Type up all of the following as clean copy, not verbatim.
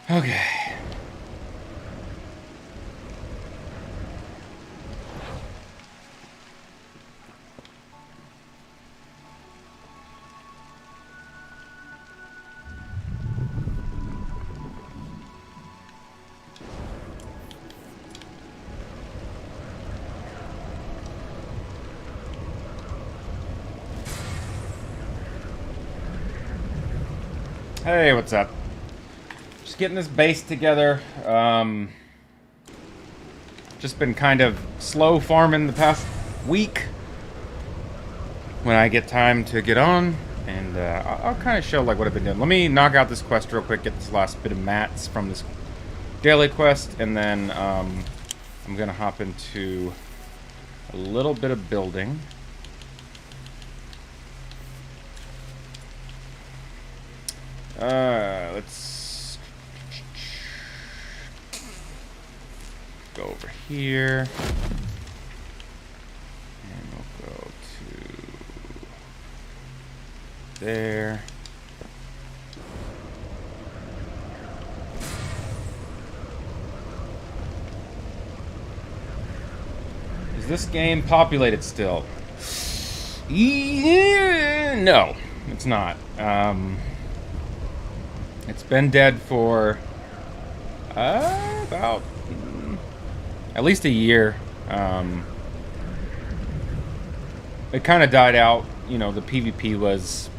Okay. Hey, what's up? Just getting this base together. Just been kind of slow farming the past week. When I get time to get on, and I'll kind of show like what I've been doing. Let me knock out this quest real quick, get this last bit of mats from this daily quest, and then I'm gonna hop into a little bit of building. Let's go over here. And we'll go to there. Is this game populated still? Yeah, no, it's not. It's been dead for about at least a year. It kind of died out. You know, the PvP was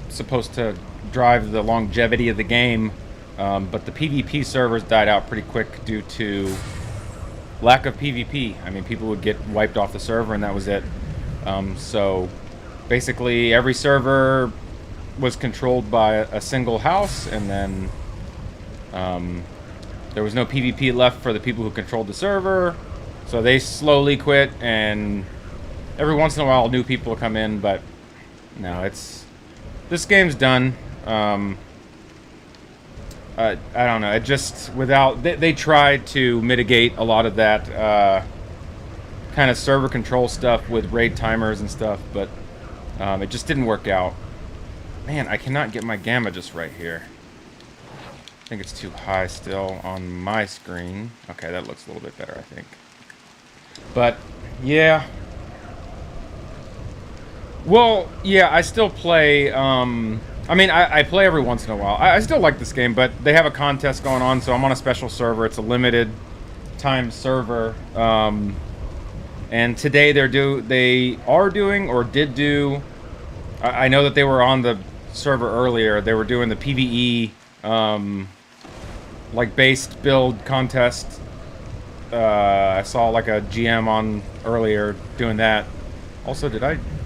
supposed to drive the longevity of the game, but the PvP servers died out pretty quick due to lack of PvP. I mean, people would get wiped off the server and that was it. So basically every server was controlled by a single house, and then there was no PvP left for the people who controlled the server, so they slowly quit, and every once in a while new people come in, but no, this game's done. I don't know, it just, they tried to mitigate a lot of that kind of server control stuff with raid timers and stuff, but it just didn't work out. Man, I cannot get my gamma just right here. I think it's too high still on my screen. Okay, that looks a little bit better, I think. But, yeah. Well, yeah, I still play, I mean, I play every once in a while. I still like this game, but they have a contest going on, so I'm on a special server. It's a limited time server. And today they are doing, or did do, I know that they were on the server earlier. They were doing the PvE like based build contest. I saw like a GM on earlier doing that. Also,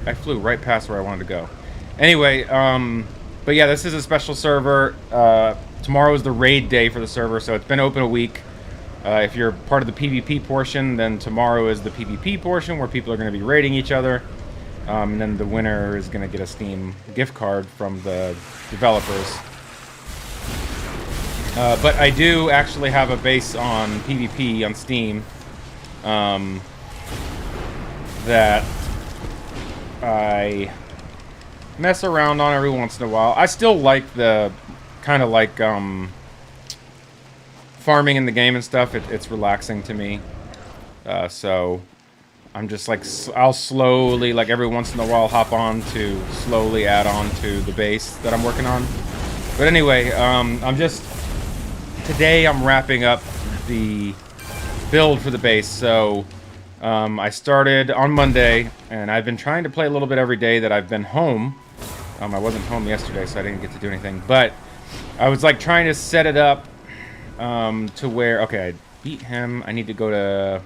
I flew right past where I wanted to go. Anyway, but yeah, this is a special server. Tomorrow is the raid day for the server, so it's been open a week. If you're part of the PvP portion, then tomorrow is the PvP portion where people are going to be raiding each other. And then the winner is going to get a Steam gift card from the developers. But I do actually have a base on PvP on Steam that I mess around on every once in a while. I still like the kind of like farming in the game and stuff. It's relaxing to me. So I'm just like, I'll slowly, like every once in a while, hop on to slowly add on to the base that I'm working on. But anyway, today I'm wrapping up the build for the base. So I started on Monday, and I've been trying to play a little bit every day that I've been home. I wasn't home yesterday, so I didn't get to do anything. But I was like trying to set it up to where, okay, I beat him. I need to go to,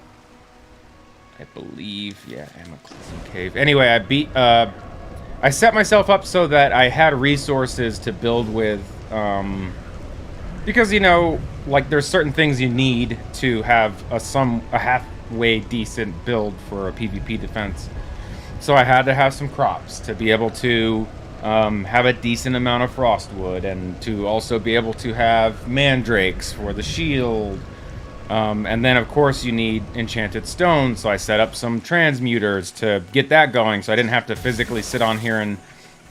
I believe, yeah, Amaclizzy Cave. Anyway, I set myself up so that I had resources to build with, because, you know, like there's certain things you need to have a halfway decent build for a PvP defense. So I had to have some crops to be able to have a decent amount of frostwood, and to also be able to have mandrakes for the shield. And then, of course, you need enchanted stone, so I set up some transmuters to get that going, so I didn't have to physically sit on here and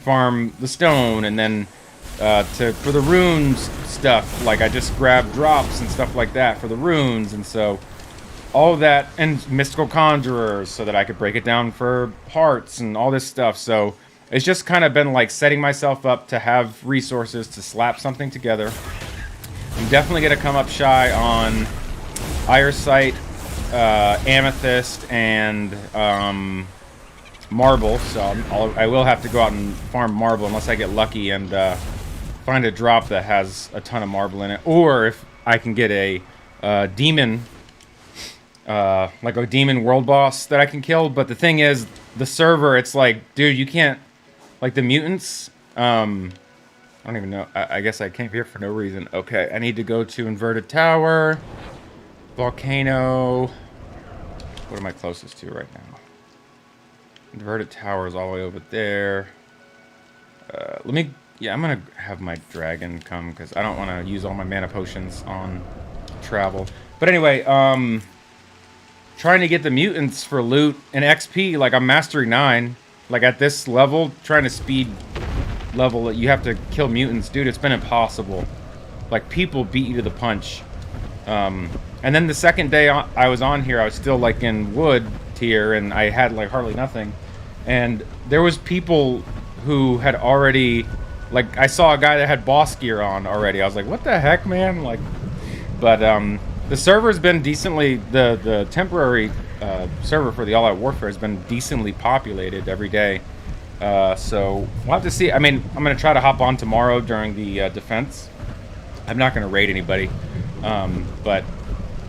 farm the stone. And then for the runes stuff. Like I just grabbed drops and stuff like that for the runes, and so all of that, and mystical conjurers, so that I could break it down for hearts and all this stuff. So it's just kind of been like setting myself up to have resources to slap something together. I'm definitely gonna come up shy on Iresite, Amethyst, and Marble. So I will have to go out and farm Marble unless I get lucky and find a drop that has a ton of Marble in it, or if I can get a demon. Like a demon world boss that I can kill. But the thing is, the server, it's like, dude, you can't, like the mutants, I don't even know, I guess I came here for no reason. Okay, I need to go to Inverted Tower, Volcano, what am I closest to right now? Inverted Tower is all the way over there. Yeah, I'm gonna have my dragon come, because I don't want to use all my mana potions on travel. But anyway, trying to get the mutants for loot and XP, like I'm mastery 9. Like at this level, trying to speed level, you have to kill mutants. Dude, it's been impossible. Like people beat you to the punch. And then the second day I was on here, I was still like in wood tier and I had like hardly nothing. And there was people who had already, like I saw a guy that had boss gear on already. I was like, what the heck, man? Like, but the server's been decently, the temporary server for the All-Out Warfare has been decently populated every day. So we'll have to see. I mean, I'm going to try to hop on tomorrow during the defense. I'm not going to raid anybody. But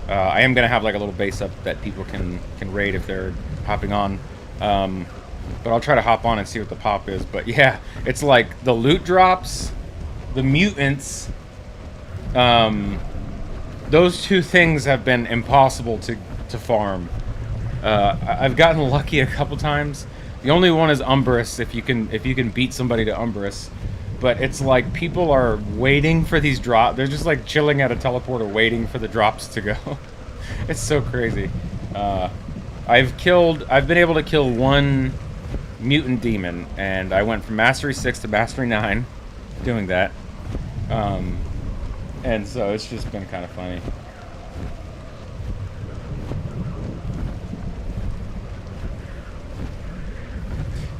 I am going to have like a little base up that people can raid if they're hopping on. But I'll try to hop on and see what the pop is. But yeah, it's like the loot drops, the mutants, those two things have been impossible to farm. I've gotten lucky a couple times. The only one is Umbrus, if you can beat somebody to Umbrus. But it's like people are waiting for these drops. They're just like chilling at a teleporter waiting for the drops to go. It's so crazy. I've been able to kill one mutant demon, and I went from Mastery 6 to Mastery 9 doing that. And so it's just been kind of funny.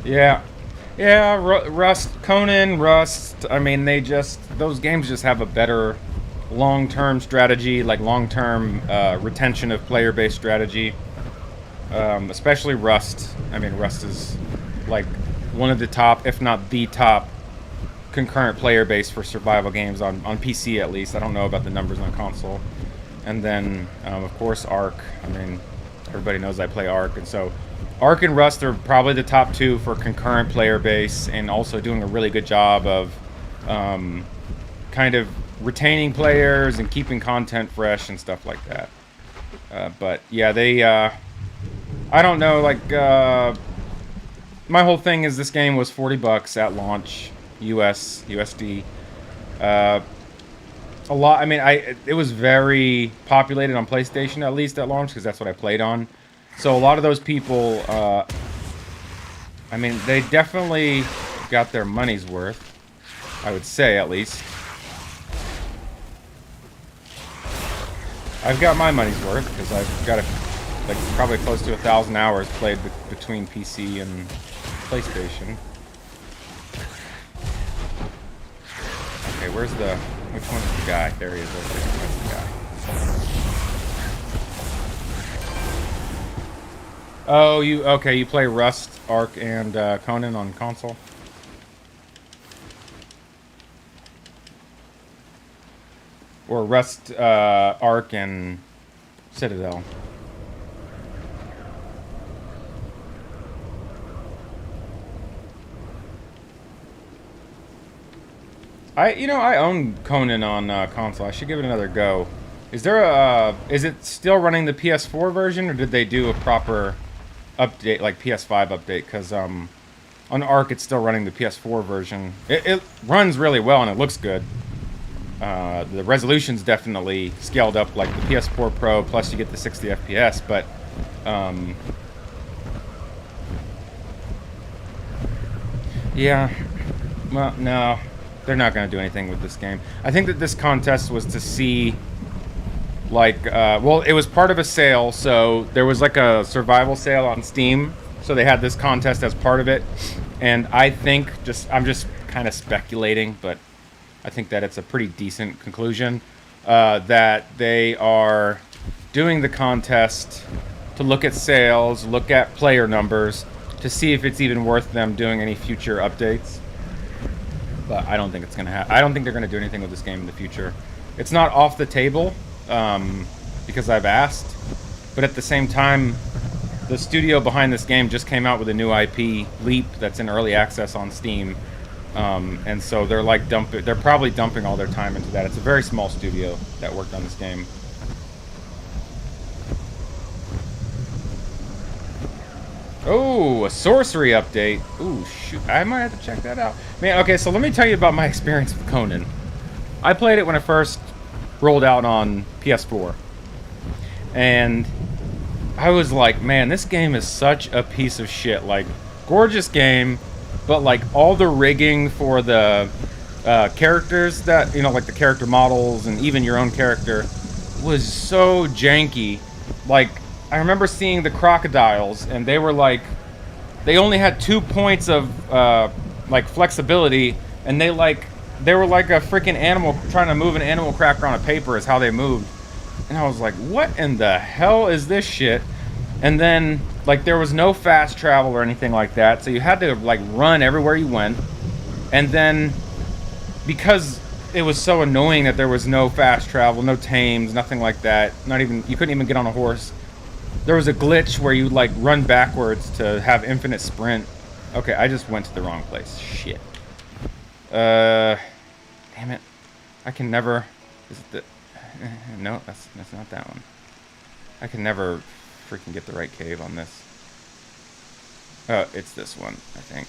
Yeah. Rust, Conan, Rust, I mean, those games just have a better long-term strategy, like long-term retention of player-based strategy. Especially Rust. I mean, Rust is like one of the top, if not the top, concurrent player base for survival games on PC at least. I don't know about the numbers on console. And then, of course, Ark. I mean, everybody knows I play Ark, and so Ark and Rust are probably the top two for concurrent player base, and also doing a really good job of kind of retaining players and keeping content fresh and stuff like that. But yeah, they I don't know, like my whole thing is this game was $40 at launch, USD. A lot. I mean, it was very populated on PlayStation, at least at launch, because that's what I played on. So a lot of those people, I mean, they definitely got their money's worth, I would say, at least. I've got my money's worth, because I've got like probably close to 1,000 hours played between PC and PlayStation. Okay, which one's the guy? There he is over there. That's the guy. Oh, you play Rust, Ark, and Conan on console? Or Rust, Ark, and Citadel? I own Conan on console. I should give it another go. Is it still running the PS4 version, or did they do a proper update, like PS5 update? Because on Ark, it's still running the PS4 version. It runs really well and it looks good. The resolution's definitely scaled up like the PS4 Pro, plus you get the 60 FPS, but yeah, well, no. They're not going to do anything with this game. I think that this contest was to see, like, well, it was part of a sale, so there was like a survival sale on Steam, so they had this contest as part of it, and I think, I'm just kind of speculating, but I think that it's a pretty decent conclusion, that they are doing the contest to look at sales, look at player numbers, to see if it's even worth them doing any future updates. But I don't think it's gonna I don't think they're gonna do anything with this game in the future. It's not off the table, because I've asked, but at the same time, the studio behind this game just came out with a new IP, Leap, that's in early access on Steam, and so they're like they're probably dumping all their time into that. It's a very small studio that worked on this game. Oh, a sorcery update. Ooh, shoot. I might have to check that out. Man, okay, so let me tell you about my experience with Conan. I played it when it first rolled out on PS4. And I was like, man, this game is such a piece of shit. Like, gorgeous game, but like all the rigging for the characters that, you know, like the character models and even your own character was so janky. Like, I remember seeing the crocodiles, and they were like, they only had 2 points of like flexibility, and they were like a freaking animal trying to move an animal cracker on a paper is how they moved. And I was like, what in the hell is this shit? And then like there was no fast travel or anything like that, so you had to like run everywhere you went. And then because it was so annoying that there was no fast travel, no tames, nothing like that, you couldn't even get on a horse. There was a glitch where you like run backwards to have infinite sprint. Okay, I just went to the wrong place. Shit. Damn it. I can never. Is it the? No, that's not that one. I can never freaking get the right cave on this. Oh, it's this one, I think.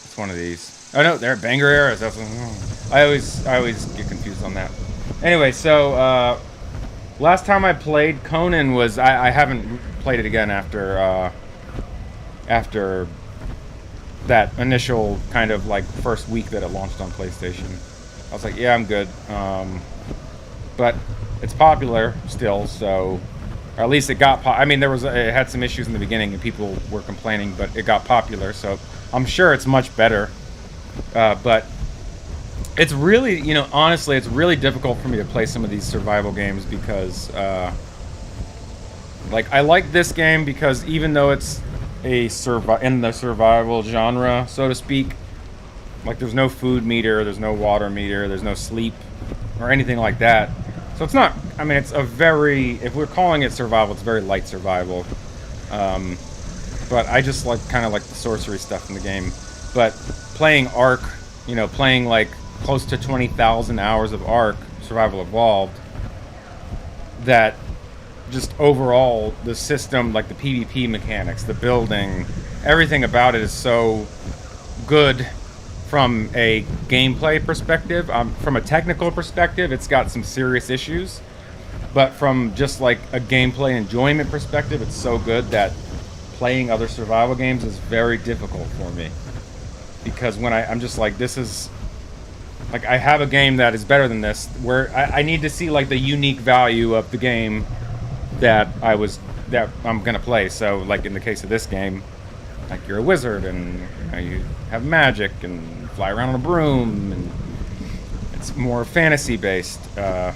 It's one of these. Oh no, they're banger arrows. That's one. I always get confused on that. Anyway, so last time I played Conan was I haven't played it again after that initial kind of like first week that it launched on PlayStation. I was like, yeah, I'm good. But it's popular still, so or at least it got. I mean, it had some issues in the beginning and people were complaining, but it got popular, so I'm sure it's much better. But it's really, you know, honestly, it's really difficult for me to play some of these survival games because, like, I like this game because even though it's in the survival genre, so to speak, like, there's no food meter, there's no water meter, there's no sleep or anything like that. So it's not, I mean, it's a very, if we're calling it survival, it's very light survival. But I just like, kind of like the sorcery stuff in the game. But playing Ark, you know, playing like close to 20,000 hours of Ark, Survival Evolved, that just overall, the system, like the PvP mechanics, the building, everything about it is so good from a gameplay perspective. From a technical perspective, it's got some serious issues. But from just like a gameplay enjoyment perspective, it's so good that playing other survival games is very difficult for me. Because when I'm just like, this is... Like, I have a game that is better than this, where I need to see, like, the unique value of the game that I'm gonna play. So, like, in the case of this game, like, you're a wizard, and you know, you have magic, and fly around on a broom, and it's more fantasy-based. And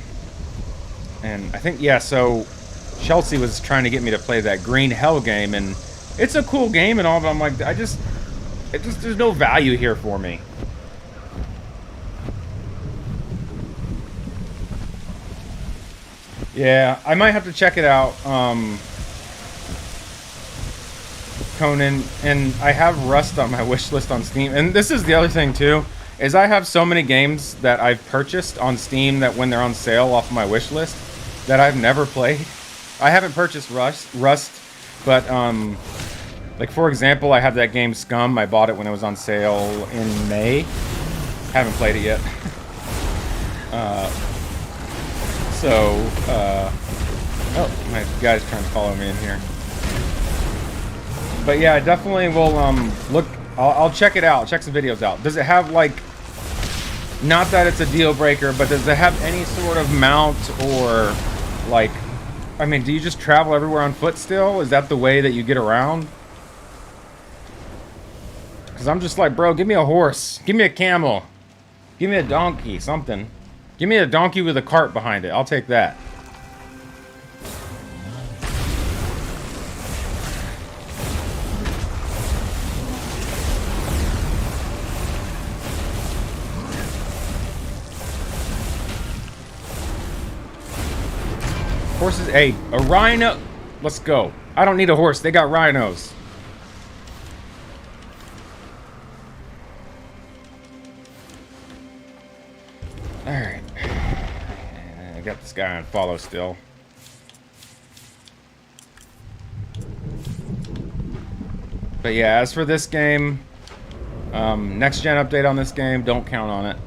I think, yeah, so Chelsea was trying to get me to play that Green Hell game, and it's a cool game and all, but I'm like, there's no value here for me. Yeah, I might have to check it out, Conan, and I have Rust on my wish list on Steam. And this is the other thing too, is I have so many games that I've purchased on Steam that when they're on sale off of my wish list that I've never played. I haven't purchased Rust, but like for example, I have that game Scum. I bought it when it was on sale in May. Haven't played it yet. Oh, my guy's trying to follow me in here. But yeah, I definitely will look. I'll check it out. Check some videos out. Does it have like Not that it's a deal breaker, but does it have any sort of mount or, like, I mean, do you just travel everywhere on foot still? Is that the way that you get around? Because I'm just like, bro, give me a horse. Give me a camel. Give me a donkey, something. Give me a donkey with a cart behind it. I'll take that. Horses, hey, a rhino. Let's go. I don't need a horse. They got rhinos. Alright. I got this guy on follow still. But yeah, as for this game, next gen update on this game, don't count on it.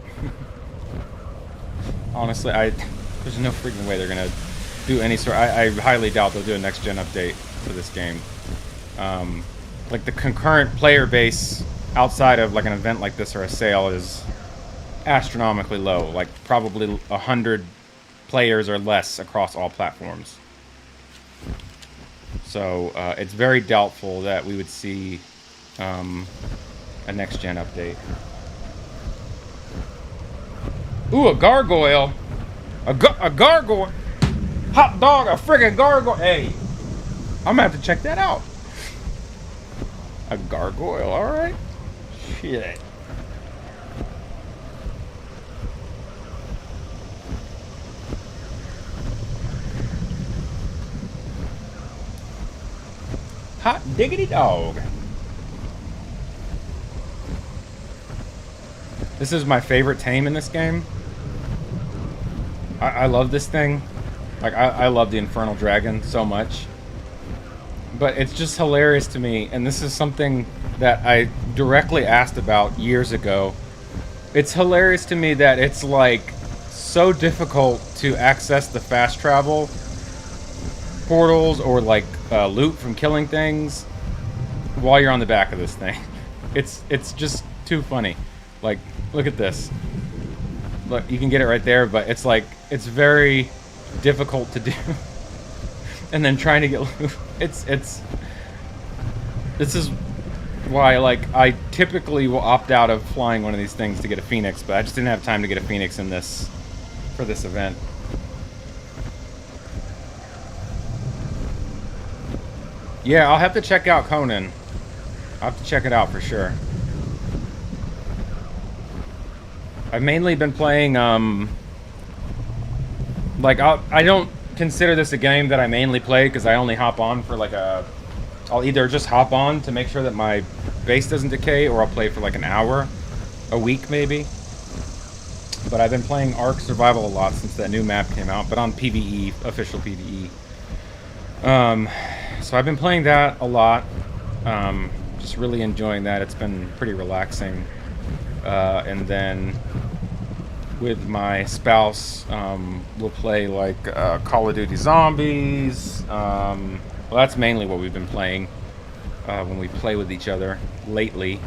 Honestly, there's no freaking way they're gonna do any sort. I highly doubt they'll do a next gen update for this game. Like the concurrent player base outside of like an event like this or a sale is astronomically low, like probably 100 players or less across all platforms. So it's very doubtful that we would see a next gen update. Ooh, a gargoyle. A gargoyle. Hot dog, a friggin' gargoyle. Hey, I'm gonna have to check that out. A gargoyle, alright. Shit. Hot diggity dog. This is my favorite tame in this game. I love this thing. Like, I love the Infernal Dragon so much. But it's just hilarious to me, and this is something that I directly asked about years ago. It's hilarious to me that it's, like, so difficult to access the fast travel portals or, like, loot from killing things while you're on the back of this thing. It's just too funny. Like, look at this. Look, you can get it right there, but it's like, it's very difficult to do. And then trying to get loot. This is why, like, I typically will opt out of flying one of these things to get a Phoenix, but I just didn't have time to get a Phoenix in this, for this event. Yeah, I'll have to check out Conan. I'll have to check it out for sure. I've mainly been playing, like, I don't consider this a game that I mainly play because I only hop on for like I'll either just hop on to make sure that my base doesn't decay, or I'll play for like an hour a week maybe. But I've been playing Ark Survival a lot since that new map came out, but on PvE, official PvE. So I've been playing that a lot. Just really enjoying that. It's been pretty relaxing. And then with my spouse, we'll play like Call of Duty Zombies. Well, that's mainly what we've been playing when we play with each other lately.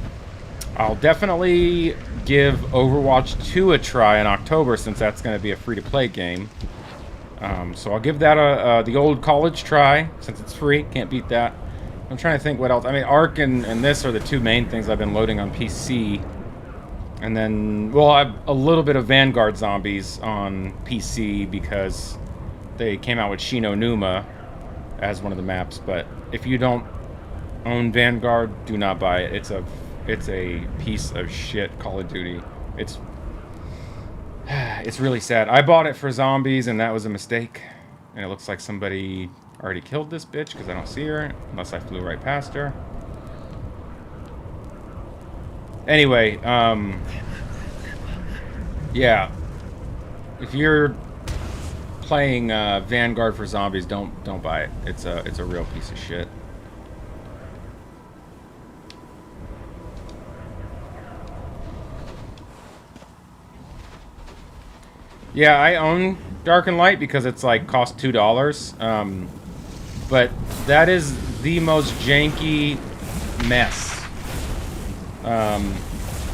I'll definitely give Overwatch 2 a try in October, since that's going to be a free-to-play game. So I'll give that the old college try, since it's free. Can't beat that. I'm trying to think what else. I mean, Ark and this are the two main things I've been loading on PC. And then, well, I have a little bit of Vanguard Zombies on PC because they came out with Shino Numa as one of the maps. But if you don't own Vanguard, do not buy it. It's a piece of shit Call of Duty. It's really sad. I bought it for zombies, and that was a mistake. And it looks like somebody already killed this bitch because I don't see her, unless I flew right past her. Anyway, yeah. If you're playing Vanguard for zombies, don't buy it. It's a real piece of shit. Yeah, I own Dark and Light because it's like cost $2. But that is the most janky mess.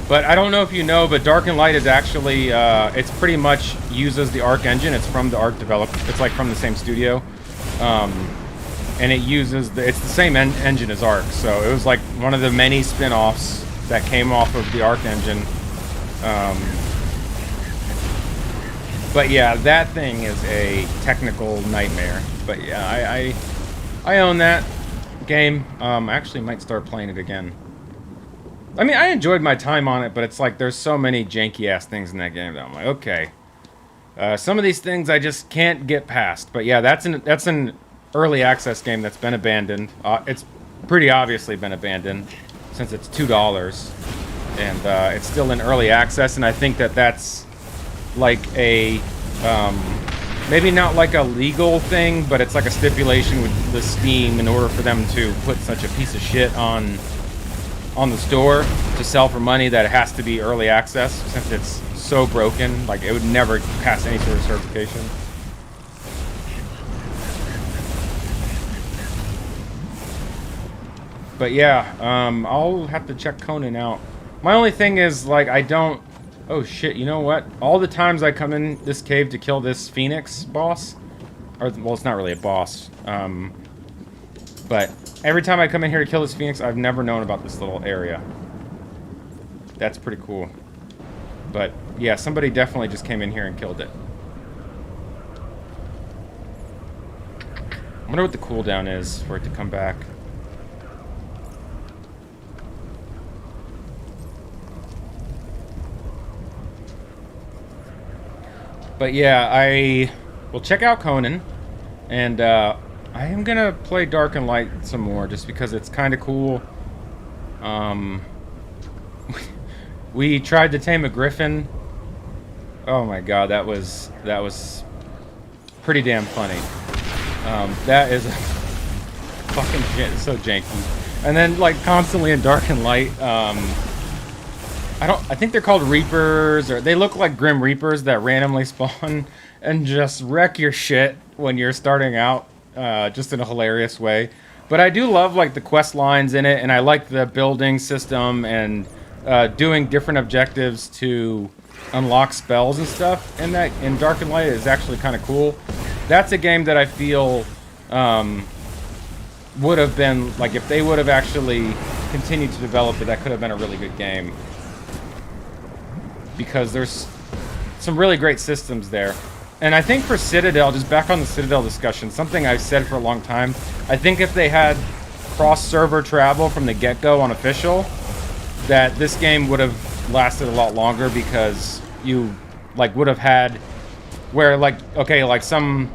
But I don't know if you know, but Dark and Light is actually, it's pretty much uses the Arc engine. It's from the Arc developed. It's like from the same studio. And it uses, it's the same engine as Arc. So it was like one of the many spin-offs that came off of the Arc engine. But yeah, that thing is a technical nightmare. But yeah, I own that game. I actually might start playing it again. I mean, I enjoyed my time on it, but it's like there's so many janky-ass things in that game that I'm like, okay. Some of these things I just can't get past. But yeah, that's an early access game that's been abandoned. It's pretty obviously been abandoned since it's $2. And it's still in early access, and I think that that's like a... maybe not like a legal thing, but it's like a stipulation with the Steam in order for them to put such a piece of shit on the store to sell for money that it has to be early access since it's so broken. Like, it would never pass any sort of certification. But yeah, I'll have to check Conan out. My only thing is, like, I don't... Oh shit, you know what? All the times I come in this cave to kill this Phoenix boss, or, well, it's not really a boss, but every time I come in here to kill this Phoenix, I've never known about this little area. That's pretty cool. But yeah, somebody definitely just came in here and killed it. I wonder what the cooldown is for it to come back. But yeah, I will check out Conan, and I am gonna play Dark and Light some more just because it's kind of cool. We tried to tame a griffin. Oh my god, that was pretty damn funny. That is fucking so janky. And then like constantly in Dark and Light, I think they're called Reapers, or they look like Grim Reapers that randomly spawn and just wreck your shit when you're starting out, just in a hilarious way. But I do love like the quest lines in it, and I like the building system and doing different objectives to unlock spells and stuff. And that in Dark and Light is actually kind of cool. That's a game that I feel would have been like, if they would have actually continued to develop it, that could have been a really good game. Because there's some really great systems there. And I think for Citadel, just back on the Citadel discussion, something I've said for a long time, I think if they had cross-server travel from the get-go on official, that this game would have lasted a lot longer, because you like would have had where like, okay, like some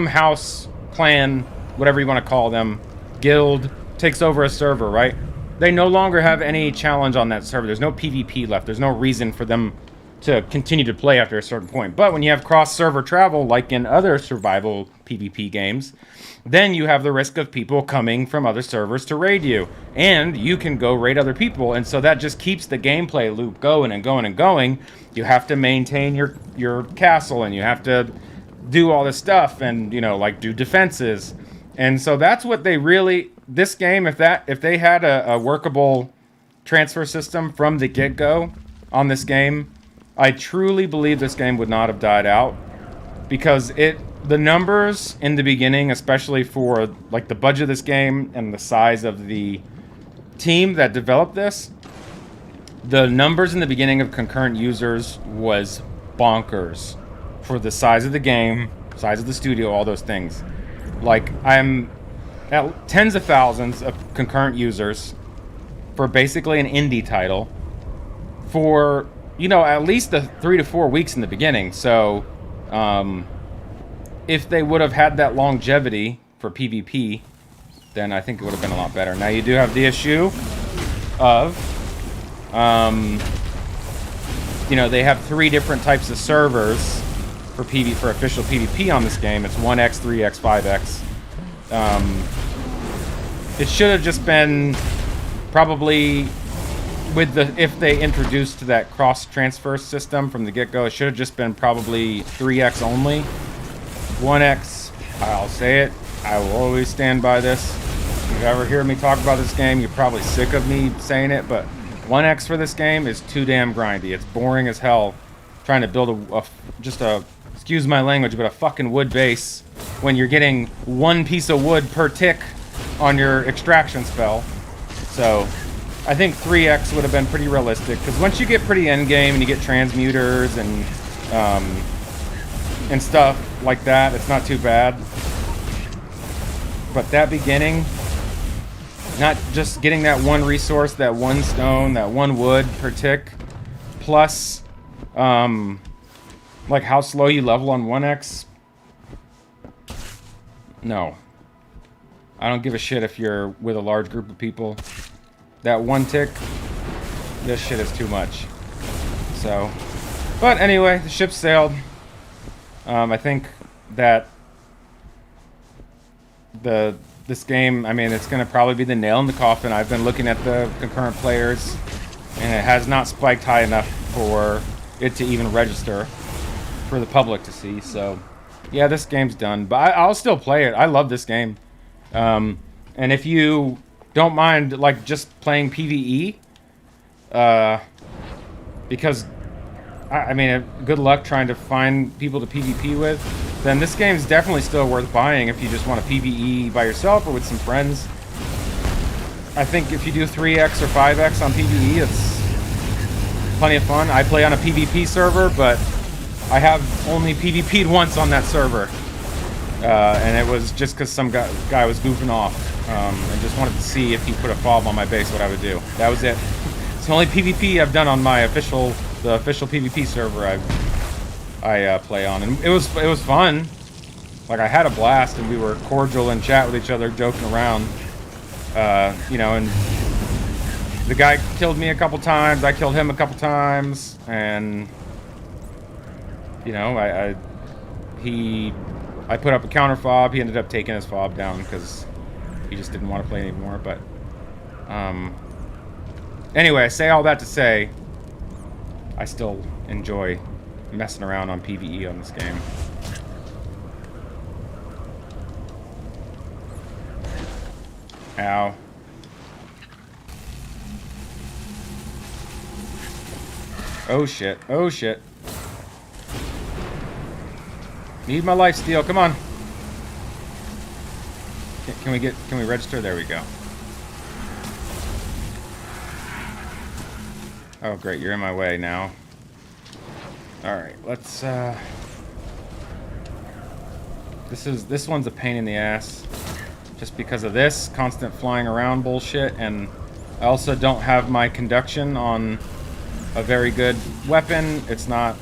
house, clan, whatever you want to call them, guild takes over a server, right? They no longer have any challenge on that server. There's no PvP left. There's no reason for them to continue to play after a certain point. But when you have cross-server travel, like in other survival PvP games, then you have the risk of people coming from other servers to raid you. And you can go raid other people. And so that just keeps the gameplay loop going and going and going. You have to maintain your castle, and you have to do all this stuff and, you know, like do defenses. And so that's what they really... This game, if they had a workable transfer system from the get-go on this game, I truly believe this game would not have died out, because the numbers in the beginning, especially for like the budget of this game and the size of the team that developed this, the numbers in the beginning of concurrent users was bonkers for the size of the game, size of the studio, all those things. Like, I'm at tens of thousands of concurrent users for basically an indie title for, you know, at least the 3 to 4 weeks in the beginning. So if they would have had that longevity for PvP, then I think it would have been a lot better. Now you do have the issue of you know, they have 3 different types of servers for official PvP on this game. It's 1x, 3x, 5x. It should have just been probably if they introduced that cross transfer system from the get-go, it should have just been probably 3x only. 1x, I'll say it, I will always stand by this. If you ever hear me talk about this game, you're probably sick of me saying it, but 1x for this game is too damn grindy. It's boring as hell trying to build just a, excuse my language, but a fucking wood base when you're getting one piece of wood per tick on your extraction spell. So I think 3x would have been pretty realistic, because once you get pretty endgame and you get transmuters and stuff like that, it's not too bad. But that beginning, not just getting that one resource, that one stone, that one wood per tick, plus like how slow you level on 1x. No. I don't give a shit if you're with a large group of people. That one tick, this shit is too much. So, but anyway, the ship sailed. I think that this game, I mean, it's going to probably be the nail in the coffin. I've been looking at the concurrent players, and it has not spiked high enough for it to even register for the public to see. So, yeah, this game's done. But I'll still play it. I love this game. And if you don't mind, like, just playing PvE, because, I mean, good luck trying to find people to PvP with, then this game's definitely still worth buying if you just want to PvE by yourself or with some friends. I think if you do 3x or 5x on PvE, it's plenty of fun. I play on a PvP server, but I have only PvP'd once on that server. And it was just because some guy was goofing off, and just wanted to see if he put a fob on my base, what I would do. That was it. It's the only PvP I've done on the official PvP server I play on, and it was fun. Like, I had a blast, and we were cordial and chat with each other, joking around. You know, and the guy killed me a couple times, I killed him a couple times, and you know, I put up a counter fob. He ended up taking his fob down because he just didn't want to play anymore. But anyway, I say all that to say, I still enjoy messing around on PvE on this game. Ow. Oh shit. Oh shit. Need my life steal. Come on. Can we register? There we go. Oh great, you're in my way now. Alright, let's this one's a pain in the ass. Just because of this constant flying around bullshit, and I also don't have my conduction on a very good weapon. It's not,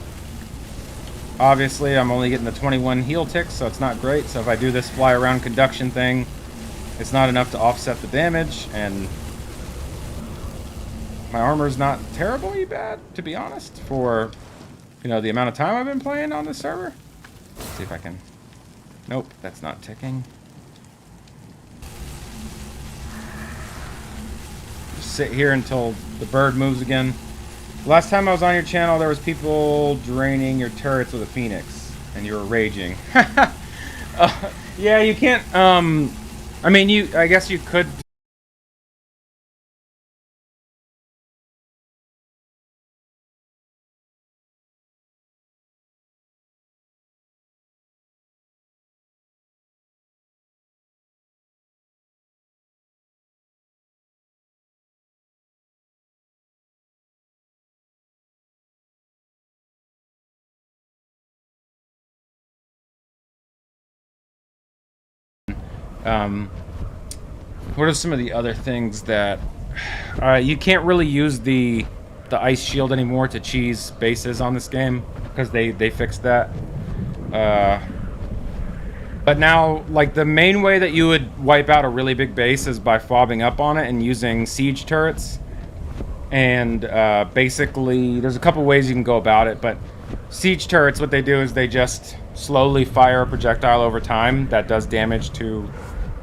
obviously I'm only getting the 21 heal ticks, so it's not great. So if I do this fly around conduction thing, it's not enough to offset the damage, and my armor's not terribly bad, to be honest, for, you know, the amount of time I've been playing on this server. Let's see if I can, nope, that's not ticking. Just sit here until the bird moves again. Last time I was on your channel, there was people draining your turrets with a phoenix, and you were raging. Yeah, you can't, I mean, I guess you could. What are some of the other things that you can't really use the ice shield anymore to cheese bases on this game, because they fixed that. But now, like, the main way that you would wipe out a really big base is by fobbing up on it and using siege turrets. And basically, there's a couple ways you can go about it, but siege turrets, what they do is they just slowly fire a projectile over time that does damage to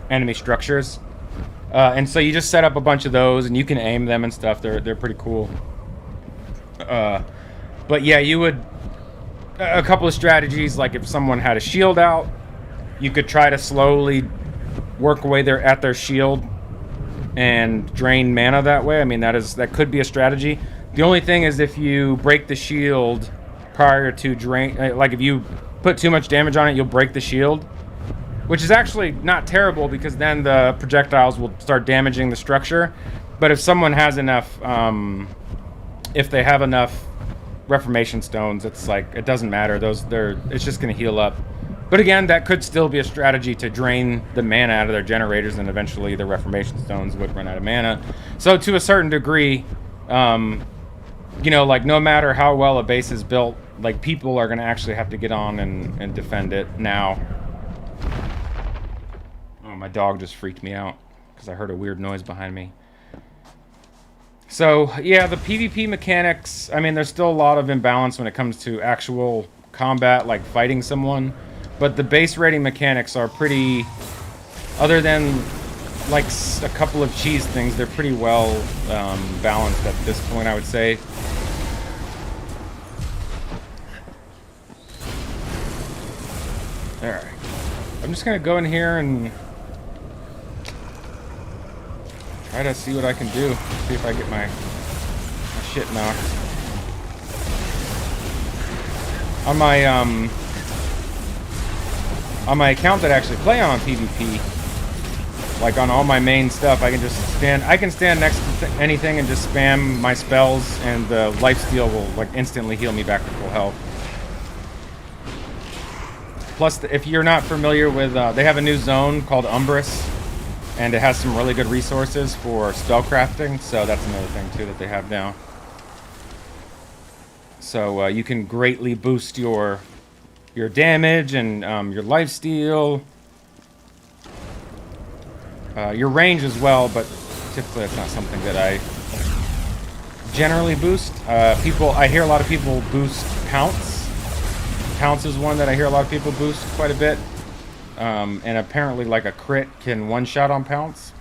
enemy structures. And so you just set up a bunch of those, and you can aim them and stuff. They're pretty cool. But yeah, you would, a couple of strategies, like if someone had a shield out, you could try to slowly work away at their shield and drain mana that way. I mean, that could be a strategy. The only thing is if you break the shield prior to drain, like if you put too much damage on it, you'll break the shield, which is actually not terrible because then the projectiles will start damaging the structure. But if someone has enough, if they have enough Reformation stones, it's like, it doesn't matter. It's just going to heal up. But again, that could still be a strategy to drain the mana out of their generators, and eventually the Reformation stones would run out of mana. So to a certain degree, you know, like no matter how well a base is built, like people are going to actually have to get on and defend it now. Oh, my dog just freaked me out because I heard a weird noise behind me. So, yeah, the PvP mechanics, I mean, there's still a lot of imbalance when it comes to actual combat, like fighting someone. But the base rating mechanics are pretty, other than like a couple of cheese things, they're pretty well balanced at this point, I would say. Alright. I'm just going to go in here and try to see what I can do. See if I get my shit knocked. On my account that I actually play on PvP, like on all my main stuff, I can stand next to anything and just spam my spells, and the lifesteal will like instantly heal me back to full health. Plus, if you're not familiar with, they have a new zone called Umbrus, and it has some really good resources for spellcrafting, so that's another thing too that they have now. So you can greatly boost your damage and your lifesteal, your range as well, but typically that's not something that I generally boost. I hear a lot of people boost Pounce. Pounce is one that I hear a lot of people boost quite a bit. And apparently, like a crit can one-shot on Pounce.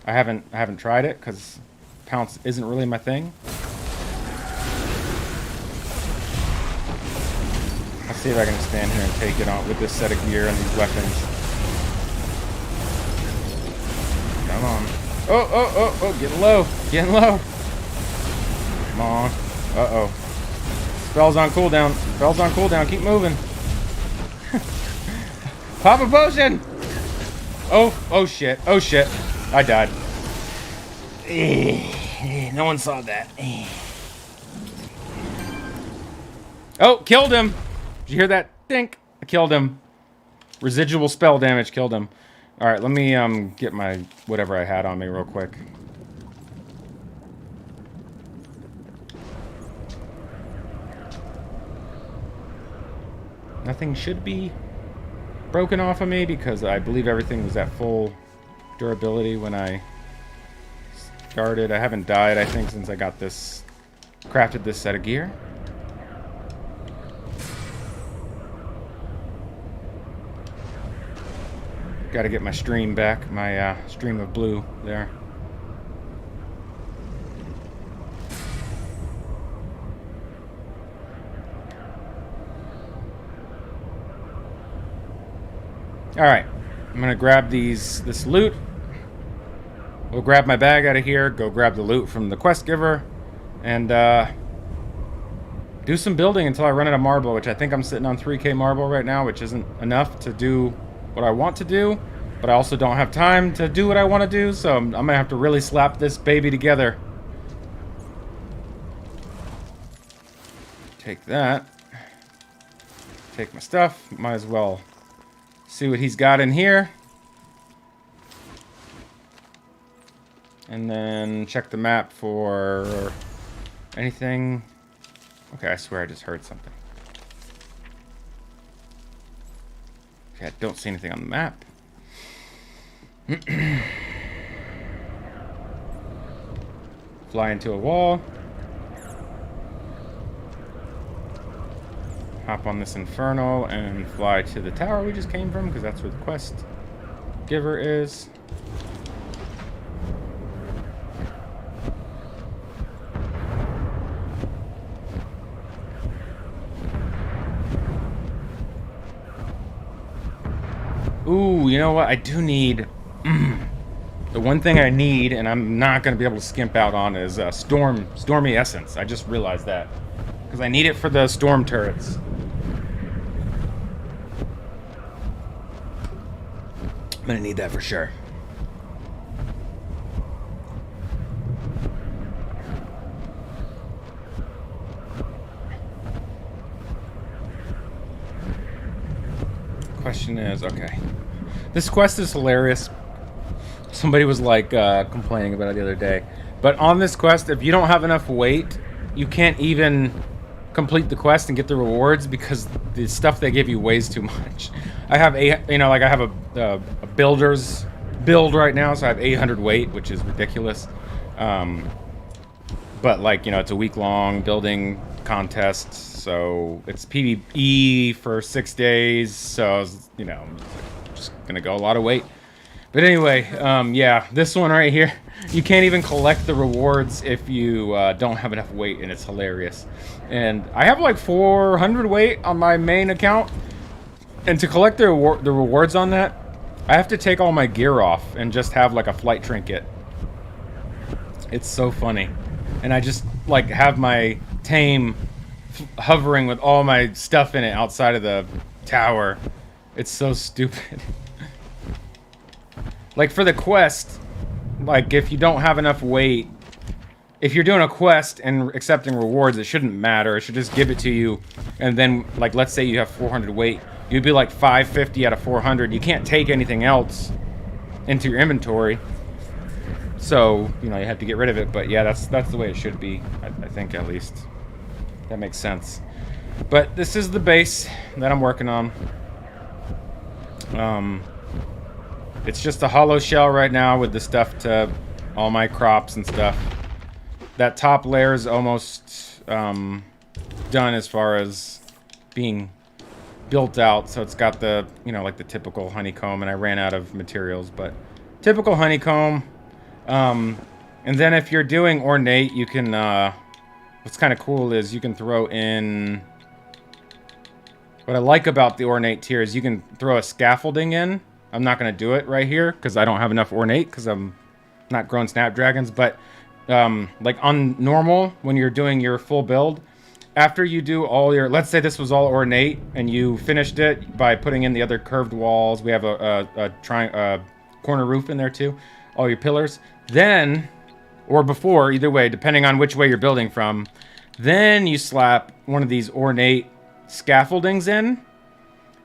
I haven't tried it because Pounce isn't really my thing. Let's see if I can stand here and take it on with this set of gear and these weapons. Come on! Oh! Getting low! Come on! Spell's on cooldown. Keep moving. Pop a potion! Oh shit. I died. No one saw that. Oh, killed him! Did you hear that? Dink! I killed him. Residual spell damage killed him. Alright, let me get my whatever I had on me real quick. Nothing should be broken off of me because I believe everything was at full durability when I started. I haven't died, I think, since I got this, crafted this set of gear. Got to get my stream back, my stream of blue there. Alright, I'm gonna grab this loot. We'll grab my bag out of here, go grab the loot from the quest giver, and do some building until I run out of marble, which I think I'm sitting on 3k marble right now, which isn't enough to do what I want to do, but I also don't have time to do what I want to do, so I'm gonna have to really slap this baby together. Take that. Take my stuff. Might as well see what he's got in here. And then check the map for anything. Okay, I swear I just heard something. Okay, I don't see anything on the map. Fly into a wall. Hop on this Inferno and fly to the tower we just came from, because that's where the quest giver is. Ooh, you know what? I do need... The one thing I need, and I'm not going to be able to skimp out on, is Stormy Essence. I just realized that. Because I need it for the storm turrets. I'm going to need that for sure. Question is, okay. This quest is hilarious. Somebody was like complaining about it the other day. But on this quest, if you don't have enough weight, you can't even complete the quest and get the rewards because the stuff they give you weighs too much. I have I have a builder's build right now, so I have 800 weight, which is ridiculous. But like, it's a week-long building contest, so it's PvE for 6 days. So I was, just gonna go a lot of weight. But anyway, yeah, this one right here, you can't even collect the rewards if you don't have enough weight, and it's hilarious. And I have like 400 weight on my main account, and to collect the rewards on that, I have to take all my gear off and just have like a flight trinket. It's so funny. And I just like have my tame hovering with all my stuff in it outside of the tower. It's so stupid. Like for the quest, like if you don't have enough weight, if you're doing a quest and accepting rewards, it shouldn't matter. It should just give it to you. And then, like, let's say you have 400 weight. You'd be like 550 out of 400. You can't take anything else into your inventory. So, you have to get rid of it. But yeah, that's the way it should be, I think, at least. That makes sense. But this is the base that I'm working on. It's just a hollow shell right now with the stuff to all my crops and stuff. That top layer is almost done as far as being built out. So it's got the, like the typical honeycomb, and I ran out of materials, but typical honeycomb. And then if you're doing ornate, you can, what's kind of cool is you can throw in, what I like about the ornate tier is you can throw a scaffolding in. I'm not going to do it right here because I don't have enough ornate because I'm not growing snapdragons. But like on normal, when you're doing your full build, after you do all your, let's say this was all ornate and you finished it by putting in the other curved walls. We have a corner roof in there too. All your pillars. Then, or before, either way, depending on which way you're building from, then you slap one of these ornate scaffoldings in.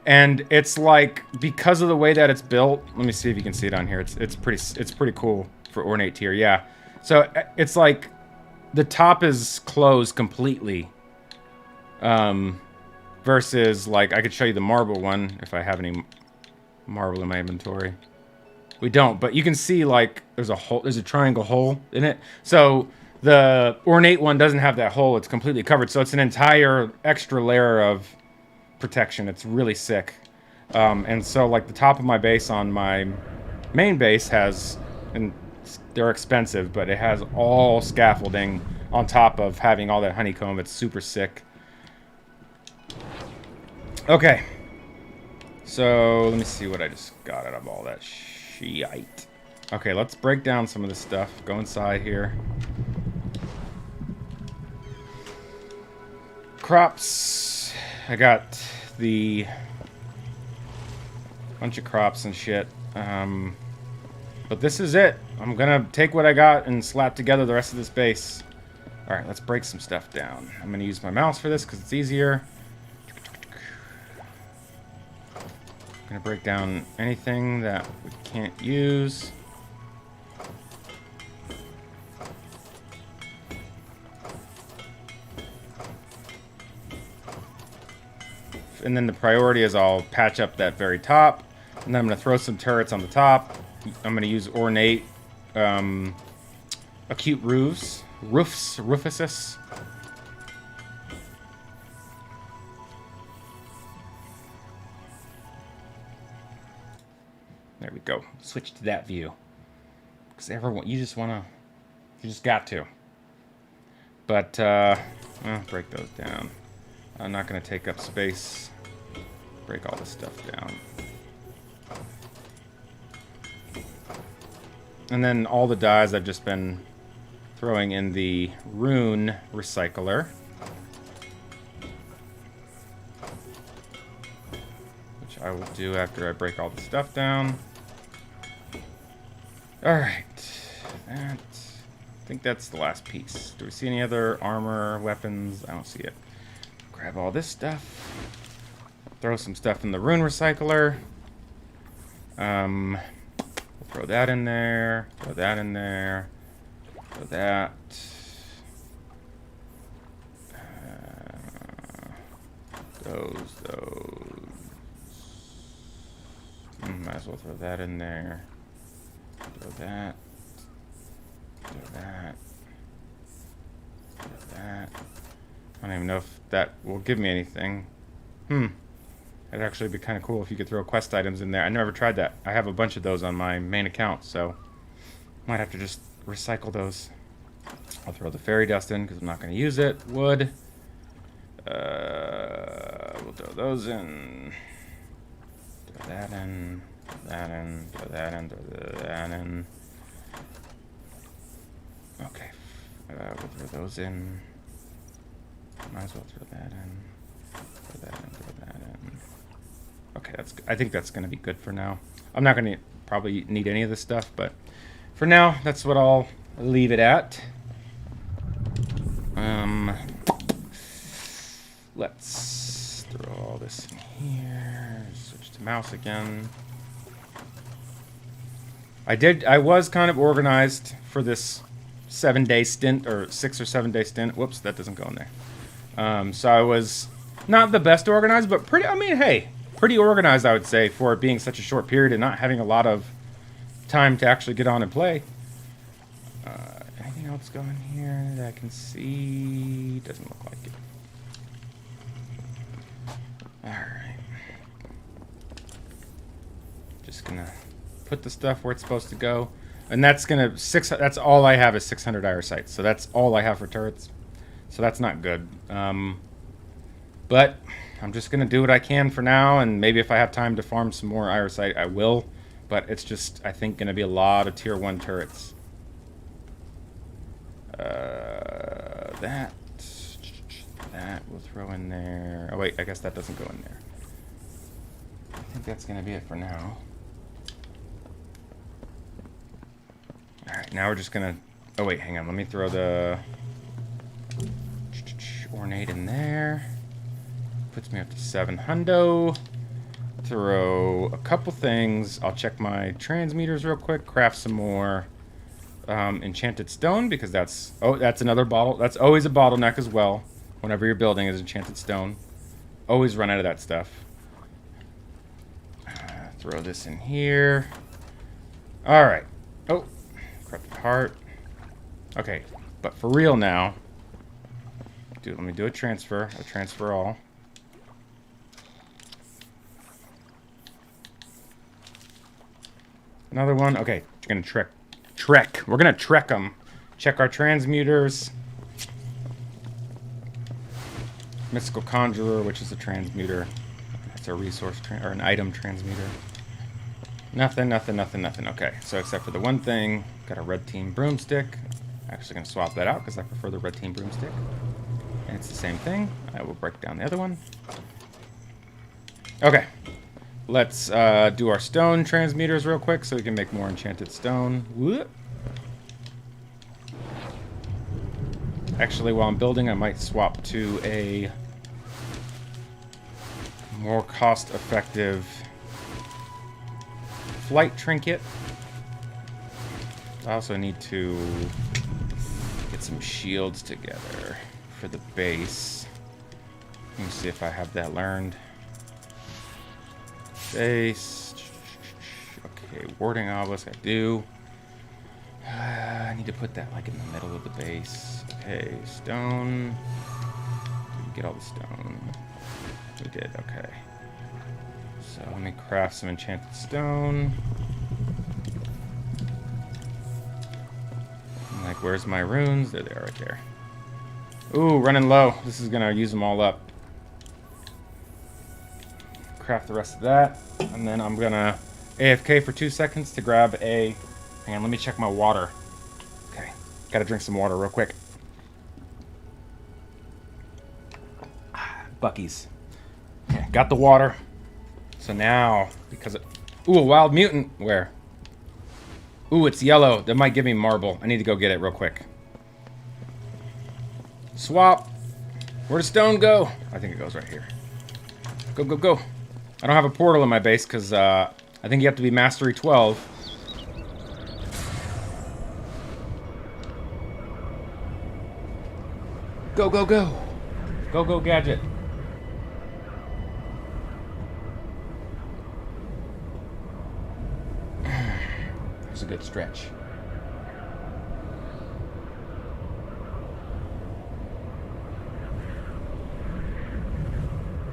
And it's like, because of the way that it's built, let me see if you can see it on here. It's pretty cool for ornate tier, yeah. So it's like the top is closed completely. Versus like I could show you the marble one if I have any marble in my inventory. We don't, but you can see like there's a triangle hole in it. So the ornate one doesn't have that hole. It's completely covered. So it's an entire extra layer of protection. It's really sick. And so like the top of my base on my main base has, and they're expensive, but it has all scaffolding on top of having all that honeycomb. It's super sick. Okay. So let me see what I just got out of all that shite. Okay, let's break down some of this stuff. Go inside here. Crops. I got the bunch of crops and shit. But this is it. I'm gonna take what I got and slap together the rest of this base. Alright, let's break some stuff down. I'm gonna use my mouse for this because it's easier. I'm gonna break down anything that we can't use. And then the priority is I'll patch up that very top. And then I'm going to throw some turrets on the top. I'm going to use ornate acute roofuses. There we go. Switch to that view. Because everyone, you just got to. But, break those down. I'm not going to take up space. Break all this stuff down. And then all the dyes I've just been throwing in the rune recycler. Which I will do after I break all the stuff down. Alright. I think that's the last piece. Do we see any other armor, weapons? I don't see it. Grab all this stuff. Throw some stuff in the rune recycler. We'll throw that in there. Throw that in there. Throw that. Those. Might as well throw that in there. Throw that. Throw that. Throw that. I don't even know if that will give me anything. It'd actually be kind of cool if you could throw quest items in there. I never tried that. I have a bunch of those on my main account, so might have to just recycle those. I'll throw the fairy dust in because I'm not going to use it. Wood. We'll throw those in. Throw that in. Throw that in. Throw that in. Throw that in. Okay. We'll throw those in. Might as well throw that in. Throw that in. Throw that in. Okay, I think that's going to be good for now. I'm not going to probably need any of this stuff, but for now, that's what I'll leave it at. Let's throw all this in here. Switch to mouse again. I was kind of organized for this 7-day stint, or 6 or 7 day stint. Whoops, that doesn't go in there. So I was not the best organized, but pretty, I mean, hey, pretty organized, I would say, for it being such a short period and not having a lot of time to actually get on and play. Anything else going here that I can see? Doesn't look like it. Alright. Just gonna put the stuff where it's supposed to go. And that's that's all I have is 600 iron sights. So that's all I have for turrets. So that's not good. But I'm just gonna do what I can for now, and maybe if I have time to farm some more iron sight, I will. But it's just, I think, gonna be a lot of tier 1 turrets. That we'll throw in there. Oh wait, I guess that doesn't go in there. I think that's gonna be it for now. Alright, now we're just gonna... Oh wait, hang on. Let me throw the... Ornate in there. Puts me up to 700. Throw a couple things. I'll check my transmuters real quick. Craft some more enchanted stone, because that's... Oh, that's another bottle. That's always a bottleneck as well. Whenever you're building is enchanted stone. Always run out of that stuff. Throw this in here. Alright. Oh. Corrupted heart. Okay. But for real now. Dude, let me do a transfer. A transfer all. Another one. Okay. We're going to trek. We're going to trek them. Check our transmuters. Mystical Conjurer, which is a transmuter. That's a resource or an item transmuter. Nothing. Okay, so except for the one thing, got a red team broomstick. Actually going to swap that out because I prefer the red team broomstick. And it's the same thing. I will break down the other one. Okay, let's do our stone transmuters real quick so we can make more enchanted stone. Whoop. Actually, while I'm building, I might swap to a more cost-effective flight trinket. I also need to get some shields together for the base. Let me see if I have that learned. Base. Okay, warding obelisk, I do. I need to put that like in the middle of the base. Okay, stone. Did we get all the stone? We did, okay. So let me craft some enchanted stone. I'm like, where's my runes? There they are right there. Ooh, running low. This is gonna use them all up. Craft the rest of that. And then I'm gonna AFK for 2 seconds to grab a Hang on, let me check my water. Okay, gotta drink some water real quick. Bucky's. Okay, got the water. So now, because it... Ooh, a wild mutant. Where? Ooh, it's yellow. That might give me marble. I need to go get it real quick. Swap. Where'd stone go? I think it goes right here. Go, go, go. I don't have a portal in my base because I think you have to be Mastery 12. Go, go, go. Go, go, gadget. It's a good stretch.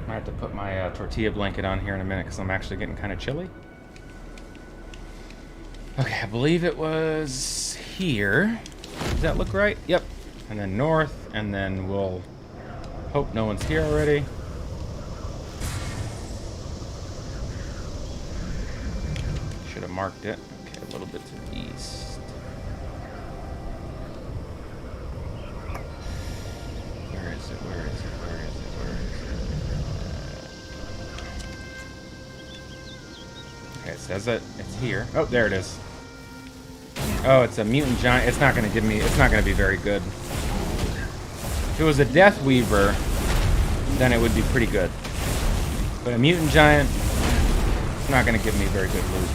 I have to put my tortilla blanket on here in a minute because I'm actually getting kind of chilly. Okay, I believe it was here. Does that look right? Yep. And then north, and then we'll hope no one's here already. Should have marked it. Okay, a little bit to the east. Where is it? Where is it? Where is it? Where is it? Okay, it says it. It's here. Oh, there it is. Oh, it's a mutant giant. It's not going to give me... It's not going to be very good. If it was a Death Weaver, then it would be pretty good. But a mutant giant, it's not going to give me very good loot.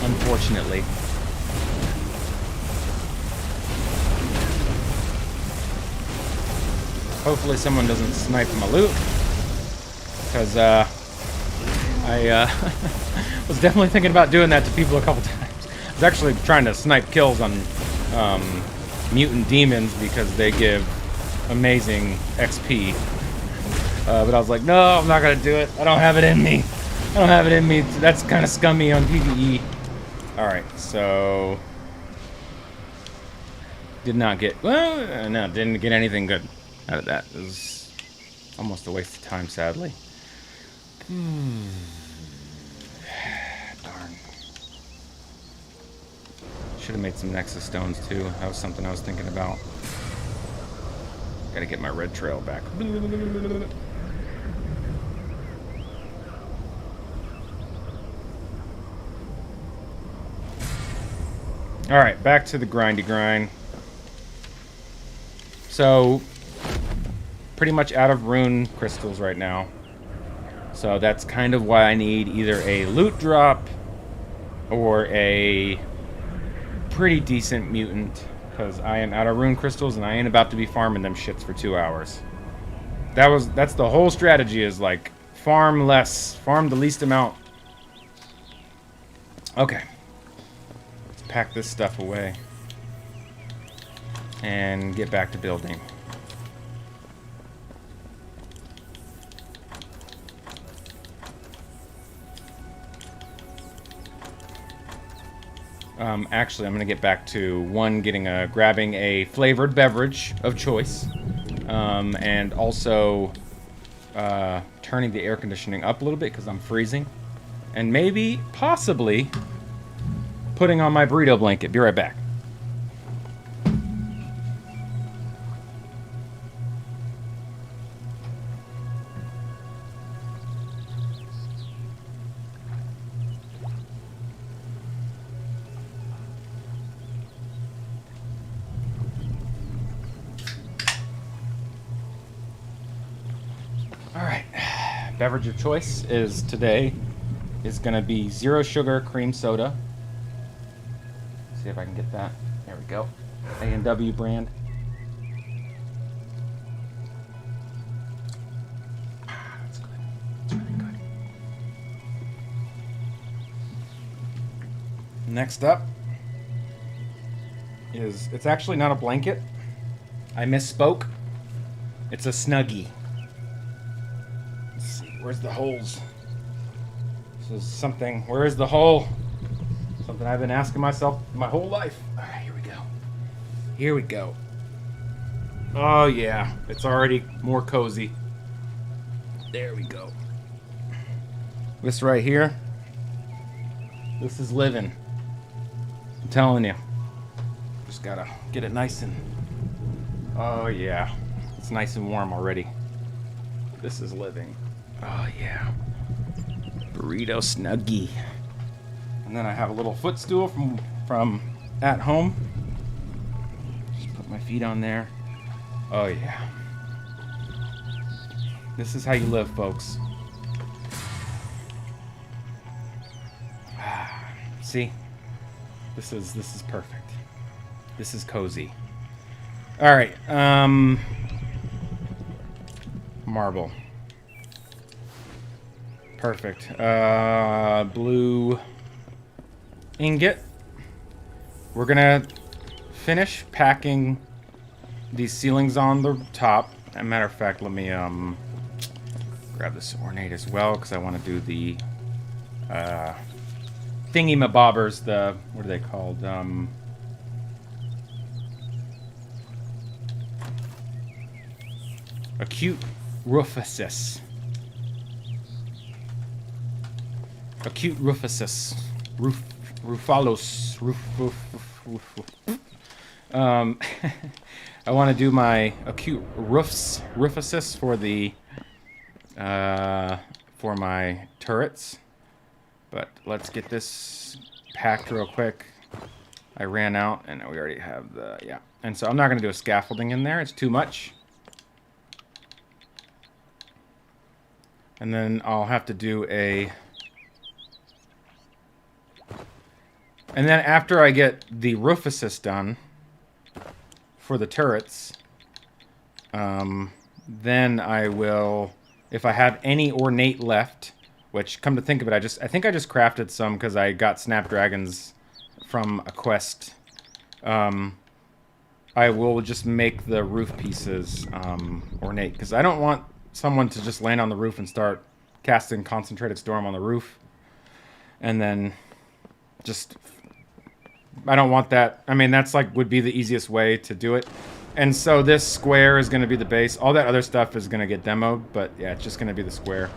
Unfortunately. Hopefully someone doesn't snipe my loot. Because, I was definitely thinking about doing that to people a couple times. I was actually trying to snipe kills on mutant demons because they give amazing XP. But I was like, no, I'm not going to do it. I don't have it in me. I don't have it in me. That's kind of scummy on PvE. Alright, so... Did not get... Well, no, didn't get anything good out of that. It was almost a waste of time, sadly. Darn. Should have made some Nexus stones too. That was something I was thinking about. Gotta get my red trail back. Alright, back to the grindy grind. So, pretty much out of rune crystals right now. So that's kind of why I need either a loot drop or a pretty decent mutant, because I am out of rune crystals and I ain't about to be farming them shits for 2 hours. That's the whole strategy, is like farm less, farm the least amount. Okay. Let's pack this stuff away and get back to building. Actually, I'm going to get back to grabbing a flavored beverage of choice, and also turning the air conditioning up a little bit because I'm freezing, and maybe, possibly, putting on my burrito blanket. Be right back. Beverage of choice today is going to be 0 sugar cream soda. Let's see if I can get that. There we go. A&W brand. That's good. That's really good. Next up is, it's actually not a blanket. I misspoke. It's a Snuggie. Where's the holes? This is something. Where is the hole? Something I've been asking myself my whole life. All right, here we go. Here we go. Oh, yeah. It's already more cozy. There we go. This right here This is living. I'm telling you. Just gotta get it nice and... Oh, yeah. It's nice and warm already. This is living. Oh, yeah. Burrito Snuggie. And then I have a little footstool from at home. Just put my feet on there. Oh, yeah. This is how you live, folks. See? This is perfect. This is cozy. All right. Marble. Perfect. Blue ingot. We're gonna finish packing these ceilings on the top. As a matter of fact, let me grab this ornate as well, because I want to do the thingy-mabobbers. The, what are they called? Acute Ruficis. Acute Ruficis. Rufalos. I want to do my acute Ruficis for the for my turrets. But let's get this packed real quick. I ran out, and we already have the, yeah. And so I'm not going to do a scaffolding in there. It's too much. And then I'll have to do a... And then after I get the roof assist done for the turrets, then I will, if I have any ornate left, which, come to think of it, I think I just crafted some because I got snapdragons from a quest. I will just make the roof pieces ornate, because I don't want someone to just land on the roof and start casting concentrated storm on the roof, and then just, I don't want that. I mean, that's like would be the easiest way to do it. And so this square is going to be the base. All that other stuff is going to get demoed, but yeah, it's just going to be the square.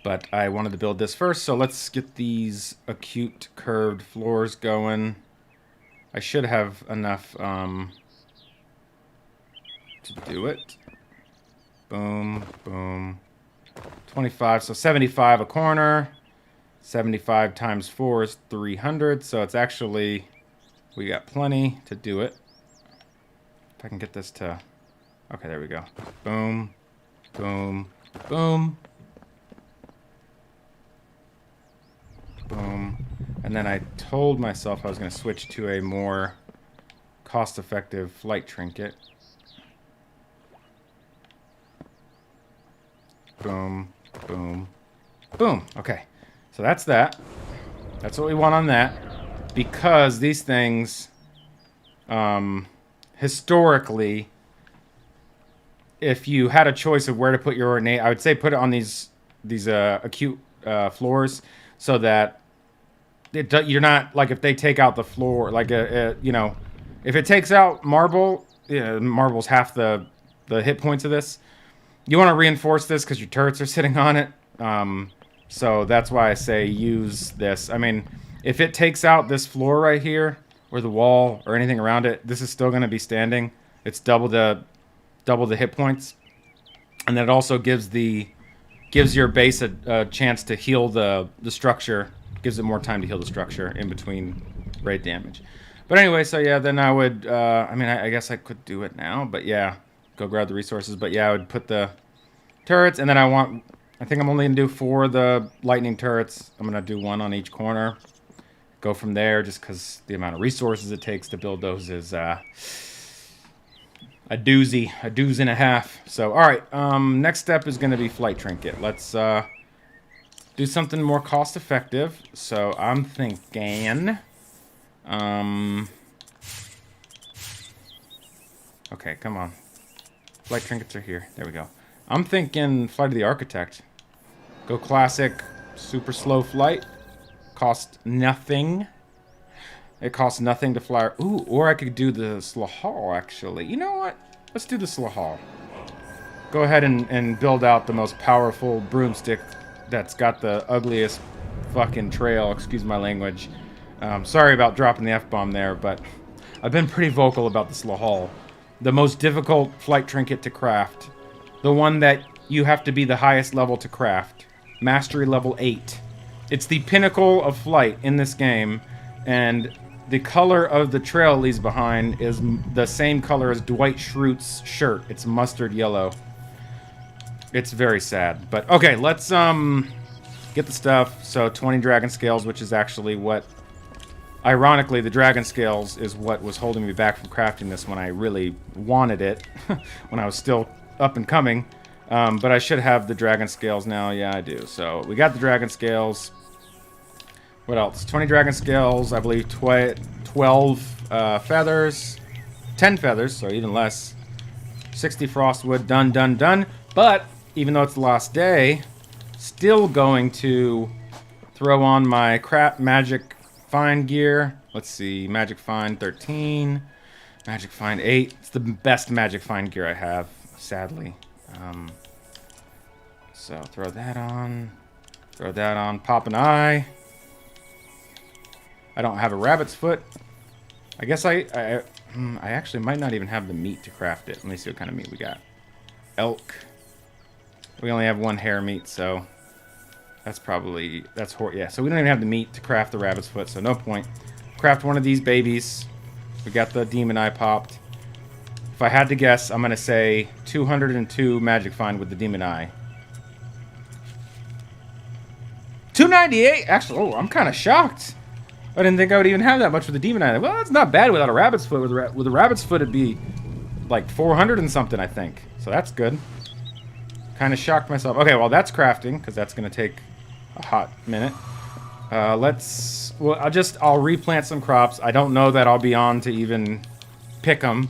But I wanted to build this first, so let's get these acute curved floors going. I should have enough to do it. Boom, boom. 25, so 75 a corner. 75 times 4 is 300, so it's actually, we got plenty to do it. If I can get this to, okay, there we go. Boom, boom, boom. Boom. And then I told myself I was going to switch to a more cost-effective flight trinket. Boom, boom, boom. Okay, so that's that. That's what we want on that. Because these things, historically, if you had a choice of where to put your ornate, I would say put it on these acute floors, so that you're not, like, if they take out the floor, like you know, if it takes out marble, marble's half the hit points of this. You want to reinforce this because your turrets are sitting on it. So that's why I say use this. I mean, if it takes out this floor right here, or the wall, or anything around it, this is still going to be standing. It's double the hit points, and then it also gives your base a chance to heal the structure. Gives it more time to heal the structure in between raid damage. But anyway, so yeah, then I would, I mean, I guess I could do it now, but yeah, go grab the resources. But yeah, I would put the turrets, and then I think I'm only going to do 4 of the lightning turrets. I'm going to do 1 on each corner. Go from there, just because the amount of resources it takes to build those is a doozy, a doozy and a half. So, all right, next step is going to be flight trinket. Let's do something more cost effective. So I'm thinking, okay, come on. Flight trinkets are here. There we go. I'm thinking Flight of the Architect. Go classic, super slow flight. Cost nothing. It costs nothing to fly. Ooh, or I could do the Slahal, actually. You know what? Let's do the Slahal. Go ahead and build out the most powerful broomstick that's got the ugliest fucking trail. Excuse my language. Sorry about dropping the F-bomb there, but I've been pretty vocal about this Lahal. The most difficult flight trinket to craft. The one that you have to be the highest level to craft. Mastery level 8. It's the pinnacle of flight in this game, and the color of the trail it leaves behind is the same color as Dwight Schrute's shirt. It's mustard yellow. It's very sad. But okay, let's get the stuff. So 20 dragon scales, which is actually what... Ironically, the dragon scales is what was holding me back from crafting this when I really wanted it. When I was still up and coming. But I should have the dragon scales now. Yeah, I do. So we got the dragon scales. What else? 20 dragon scales. I believe 12 feathers. 10 feathers, so even less. 60 frostwood. Done, done, done. But even though it's the last day, still going to throw on my crap magic find gear. Let's see. Magic find 13. Magic find 8. It's the best magic find gear I have, sadly. So throw that on. Throw that on. Pop an eye. I don't have a rabbit's foot. I guess I actually might not even have the meat to craft it. Let me see what kind of meat we got. Elk. We only have one hare meat, so that's probably... yeah, so we don't even have the meat to craft the rabbit's foot, so no point. Craft one of these babies. We got the demon eye popped. If I had to guess, I'm going to say 202 magic find with the demon eye. 298? Actually, oh, I'm kind of shocked. I didn't think I would even have that much with the demon eye. Well, it's not bad without a rabbit's foot. With a rabbit's foot, it'd be like 400 and something, I think. So that's good. Kind of shocked myself. Okay, well, that's crafting, because that's going to take a hot minute. Well, I'll replant some crops. I don't know that I'll be on to even pick them.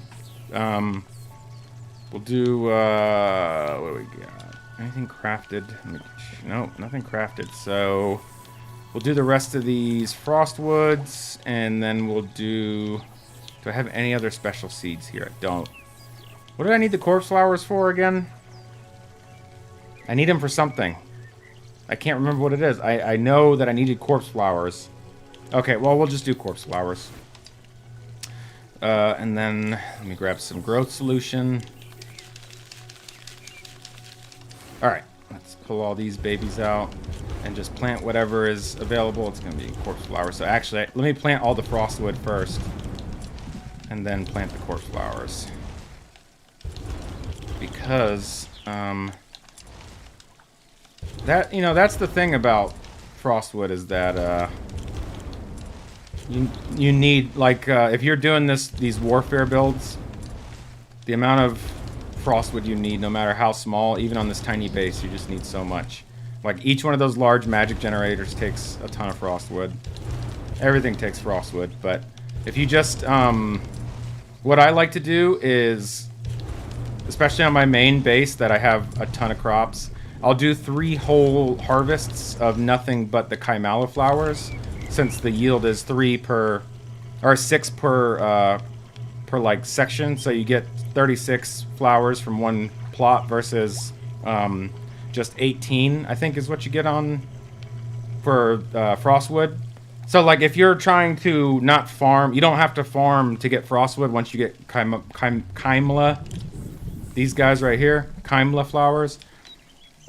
We'll do, what do we got? Anything crafted? No, nothing crafted. So we'll do the rest of these frostwoods, and then we'll do... Do I have any other special seeds here? I don't. What do I need the corpse flowers for again? I need them for something. I can't remember what it is. I know that I needed corpse flowers. Okay, well, we'll just do corpse flowers. And then let me grab some growth solution. Alright, let's pull all these babies out and just plant whatever is available. It's going to be corpse flowers. So actually, let me plant all the frostwood first. And then plant the corpse flowers. Because, that's the thing about frostwood is that, you need, like, if you're doing these warfare builds, the amount of frostwood you need, no matter how small, even on this tiny base, you just need so much. Like, each one of those large magic generators takes a ton of frostwood. Everything takes frostwood, but if you just, what I like to do is, especially on my main base that I have a ton of crops, I'll do 3 whole harvests of nothing but the Kaimala flowers, since the yield is 6 per like section, so you get 36 flowers from one plot versus just 18, I think is what you get on for frostwood. So like if you're trying to not farm, you don't have to farm to get frostwood once you get Kaimala. These guys right here, Kaimala flowers.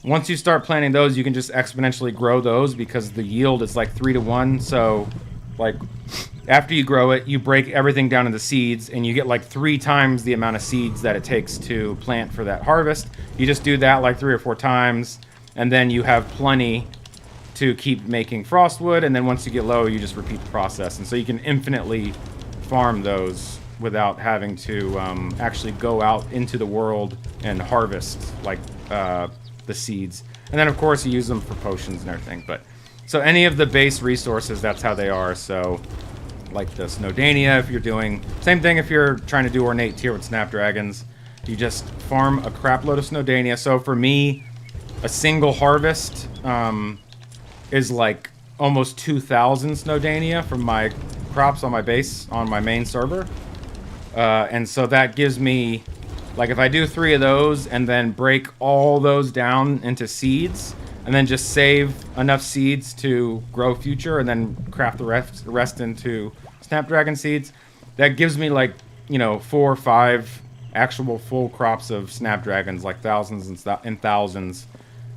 Once you start planting those, you can just exponentially grow those because the yield is like 3 to 1. So, like, after you grow it, you break everything down into seeds, and you get like 3 times the amount of seeds that it takes to plant for that harvest. You just do that like 3 or 4 times, and then you have plenty to keep making frostwood. And then once you get low, you just repeat the process, and so you can infinitely farm those without having to actually go out into the world and harvest like the seeds. And then of course you use them for potions and everything. But so any of the base resources, that's how they are. So like the Snowdania, if you're doing same thing, if you're trying to do Ornate tier with Snapdragons, you just farm a crap load of Snowdania. So for me, a single harvest is like almost 2,000 Snowdania from my crops on my base on my main server. And so that gives me, like, if I do 3 of those and then break all those down into seeds, and then just save enough seeds to grow future, and then craft the rest into Snapdragon seeds. That gives me like, you know, 4 or 5 actual full crops of Snapdragons, like thousands and thousands.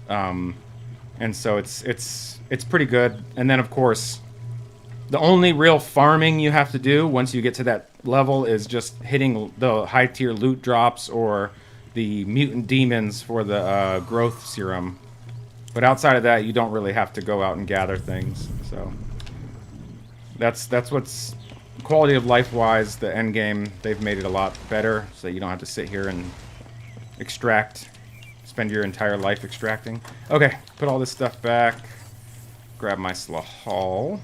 And so it's pretty good. And then of course, the only real farming you have to do once you get to that level is just hitting the high tier loot drops or the mutant demons for the growth serum. But outside of that, you don't really have to go out and gather things. So that's what's quality of life wise. The end game, they've made it a lot better, so you don't have to sit here and extract, spend your entire life extracting. Okay, put all this stuff back. Grab my Slahal,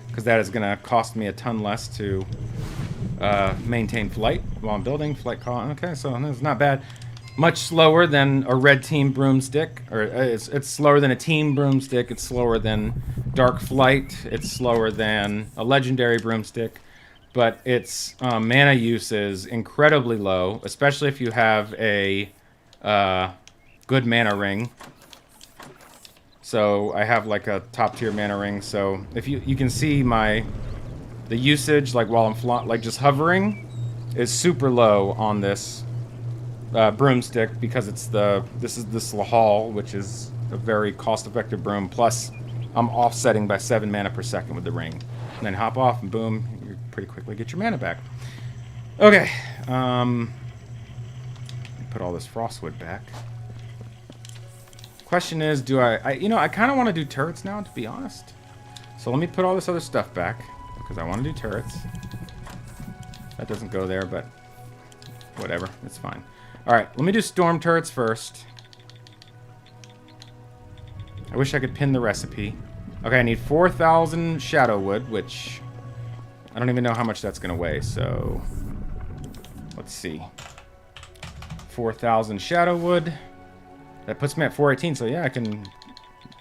because that is going to cost me a ton less to maintain flight while I'm building. Flight call. Okay, so that's not bad. Much slower than a red team broomstick, or it's slower than a team broomstick. It's slower than Dark Flight. It's slower than a legendary broomstick, but its mana use is incredibly low, especially if you have a good mana ring. So I have like a top tier mana ring. So if you can see the usage, like while I'm like just hovering, is super low on this broomstick, because this is the Slahal, which is a very cost-effective broom. Plus, I'm offsetting by 7 mana per second with the ring, and then hop off and boom, you pretty quickly get your mana back. Okay, put all this frostwood back. Question is, do I kind of want to do turrets now, to be honest. So let me put all this other stuff back, because I want to do turrets. That doesn't go there, but whatever, it's fine. Alright, let me do storm turrets first. I wish I could pin the recipe. Okay, I need 4,000 shadow wood, which I don't even know how much that's going to weigh, so let's see. 4,000 shadow wood. That puts me at 418, so yeah, I can,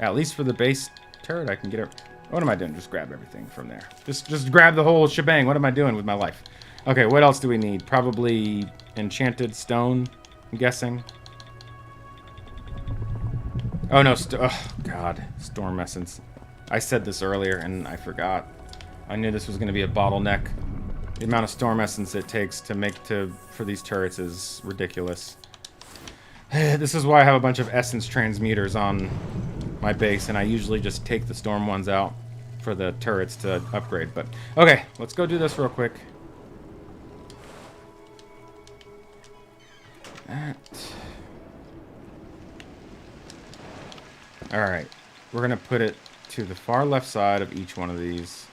at least for the base turret, I can get it. What am I doing? Just grab everything from there. Just grab the whole shebang. What am I doing with my life? Okay, what else do we need? Probably enchanted stone, I'm guessing. Oh no, oh god, storm essence. I said this earlier and I forgot. I knew this was going to be a bottleneck. The amount of storm essence it takes to make for these turrets is ridiculous. This is why I have a bunch of essence transmuters on my base, and I usually just take the storm ones out for the turrets to upgrade. But okay, let's go do this real quick. Alright, we're going to put it to the far left side of each one of these.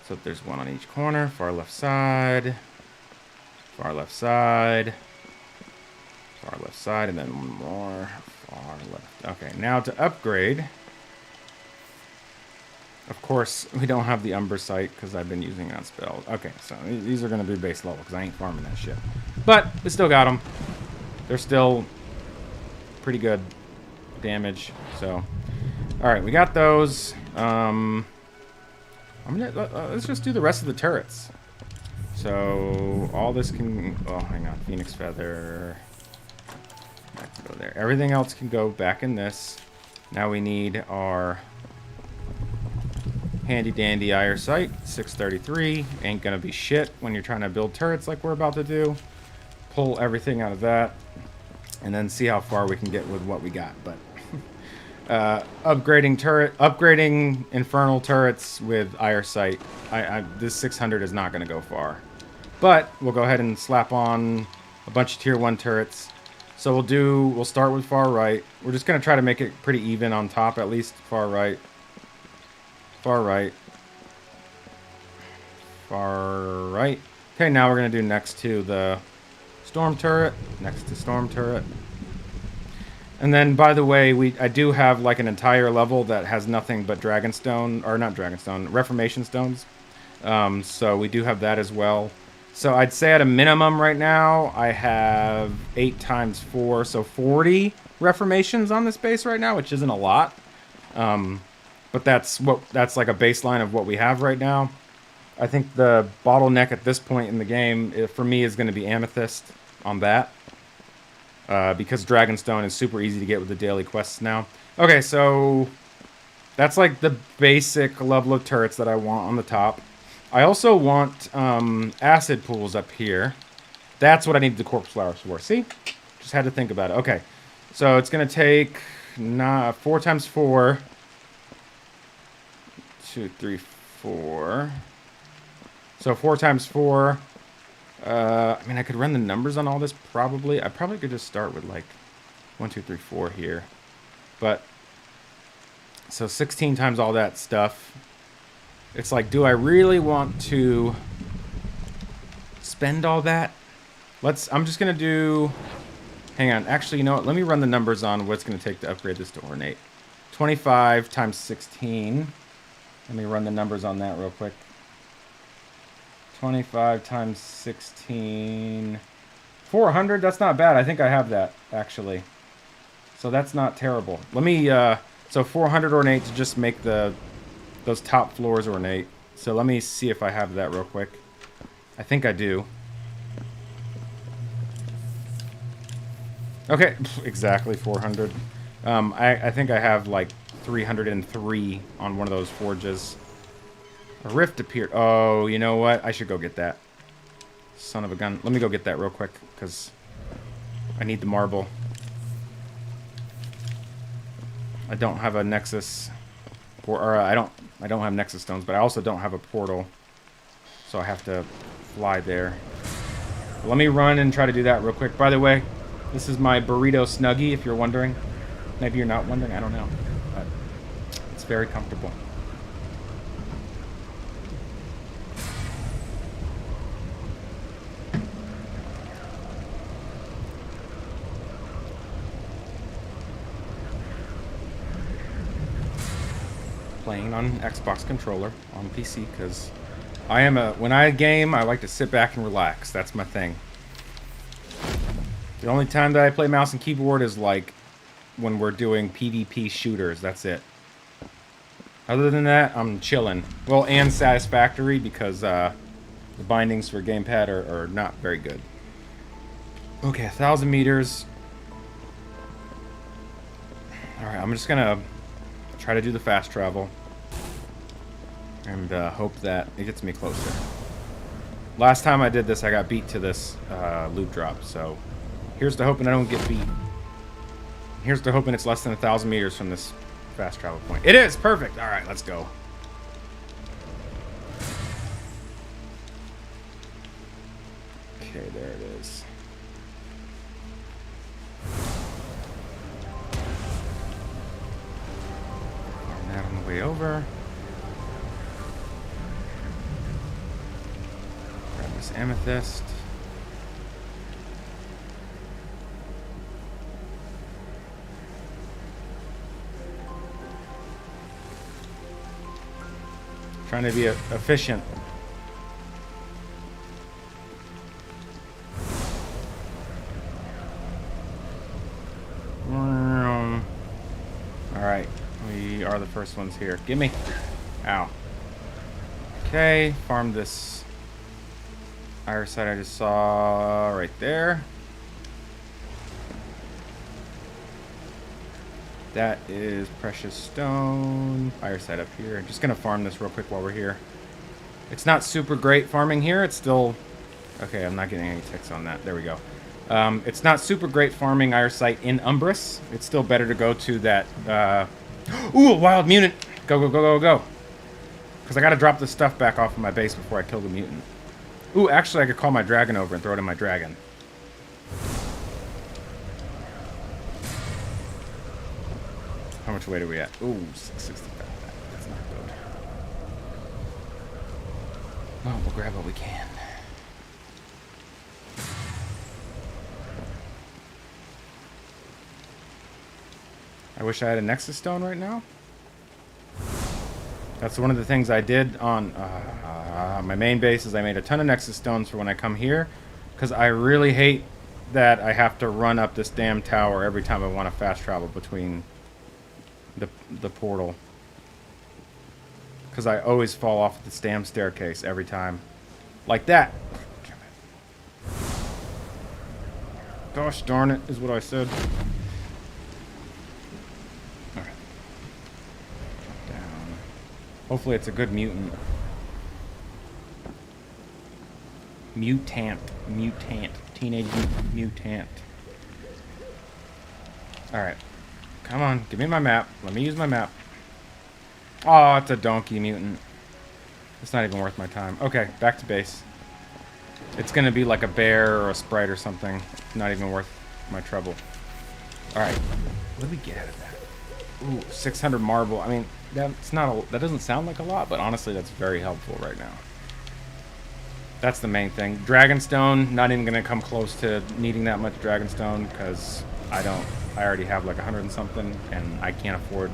So there's one on each corner. Far left side. Far left side. Far left side, and then one more. Far left. Okay, now to upgrade. Of course, we don't have the Umber Sight because I've been using that spell. Okay, so these are going to be base level because I ain't farming that shit. But we still got them. They're still pretty good damage. So, all right, we got those. Let's just do the rest of the turrets. So all this can. Oh, hang on, Phoenix Feather. That can go there. Everything else can go back in this. Now we need our handy dandy Iron Sight, 633. Ain't gonna be shit when you're trying to build turrets like we're about to do. Pull everything out of that, and then see how far we can get with what we got. But upgrading infernal turrets with Iron Sight. This 600 is not gonna go far. But we'll go ahead and slap on a bunch of tier 1 turrets. So we'll start with far right. We're just gonna try to make it pretty even on top, at least. Far right. Far right. Far right. Okay, now we're going to do next to the storm turret. Next to storm turret. And then, by the way, I do have like an entire level that has nothing but dragonstone, or not dragonstone, reformation stones. So we do have that as well. So I'd say at a minimum right now, I have 8 times 4, so 40 reformations on this base right now, which isn't a lot. But that's like a baseline of what we have right now. I think the bottleneck at this point in the game, for me, is going to be Amethyst on that. because Dragonstone is super easy to get with the daily quests now. Okay, so that's like the basic level of turrets that I want on the top. I also want acid pools up here. That's what I need the corpse flowers for. See? Just had to think about it. Okay. So it's going to take 4 times 4. 2, 3, 4. So 4 times 4. I mean, I could run the numbers on all this probably. I probably could just start with like 1, 2, 3, 4 here. But, so 16 times all that stuff. It's like, do I really want to spend all that? I'm just going to do, hang on. Actually, you know what? Let me run the numbers on what it's going to take to upgrade this to Ornate. 25 times 16. Let me run the numbers on that real quick. 25 times 16. 400? That's not bad. I think I have that, actually. So that's not terrible. Let me, so 400 Ornate to just make those top floors Ornate. So let me see if I have that real quick. I think I do. Okay, exactly 400. I think I have like 303 on one of those forges. A rift appeared. Oh, you know what? I should go get that. Son of a gun. Let me go get that real quick, because I need the marble. I don't have a nexus. Or I don't have nexus stones, but I also don't have a portal. So I have to fly there. Let me run and try to do that real quick. By the way, this is my burrito Snuggie, if you're wondering. Maybe you're not wondering, I don't know. But it's very comfortable. Playing on Xbox controller on PC, because when I game, I like to sit back and relax. That's my thing. The only time that I play mouse and keyboard is like when we're doing PvP shooters. That's it. Other than that, I'm chilling. Well, and satisfactory, because the bindings for gamepad are not very good. Okay, 1,000 meters. Alright, I'm just gonna try to do the fast travel. And hope that it gets me closer. Last time I did this, I got beat to this loot drop, so here's to hoping I don't get beat. Here's to hoping it's less than 1,000 meters from this fast travel point. It is! Perfect! Alright, let's go. Okay, there it is. Farm that on the way over. Grab this amethyst. Trying to be efficient. Alright, we are the first ones here. Gimme. Ow. Okay, farm this irisite I just saw right there. That is precious stone. Irisite up here. I'm just gonna farm this real quick while we're here. It's not super great farming here. It's still... Okay, I'm not getting any ticks on that. There we go. It's not super great farming irisite in Umbrus. It's still better to go to that... Ooh, a wild mutant! Go, go, go, go, go. Because I gotta drop this stuff back off of my base before I kill the mutant. Ooh, actually I could call my dragon over and throw it in my dragon. How much weight are we at? Ooh, 665. That's not good. Well, we'll grab what we can. I wish I had a Nexus Stone right now. That's one of the things I did on my main base, is I made a ton of Nexus Stones for when I come here. Because I really hate that I have to run up this damn tower every time I want to fast travel between the portal, because I always fall off this damn staircase every time, like that. Gosh darn it, is what I said. Alright. Drop down. Hopefully it's a good mutant. Mutant. Teenage mutant. Alright. Come on, give me my map. Let me use my map. Oh, it's a donkey mutant. It's not even worth my time. Okay, back to base. It's gonna be like a bear or a sprite or something. Not even worth my trouble. Alright. What did we get out of that? Ooh, 600 marble. I mean, that's not a, that doesn't sound like a lot, but honestly, that's very helpful right now. That's the main thing. Dragonstone, not even gonna come close to needing that much Dragonstone, because I already have like 100 and something, and I can't afford,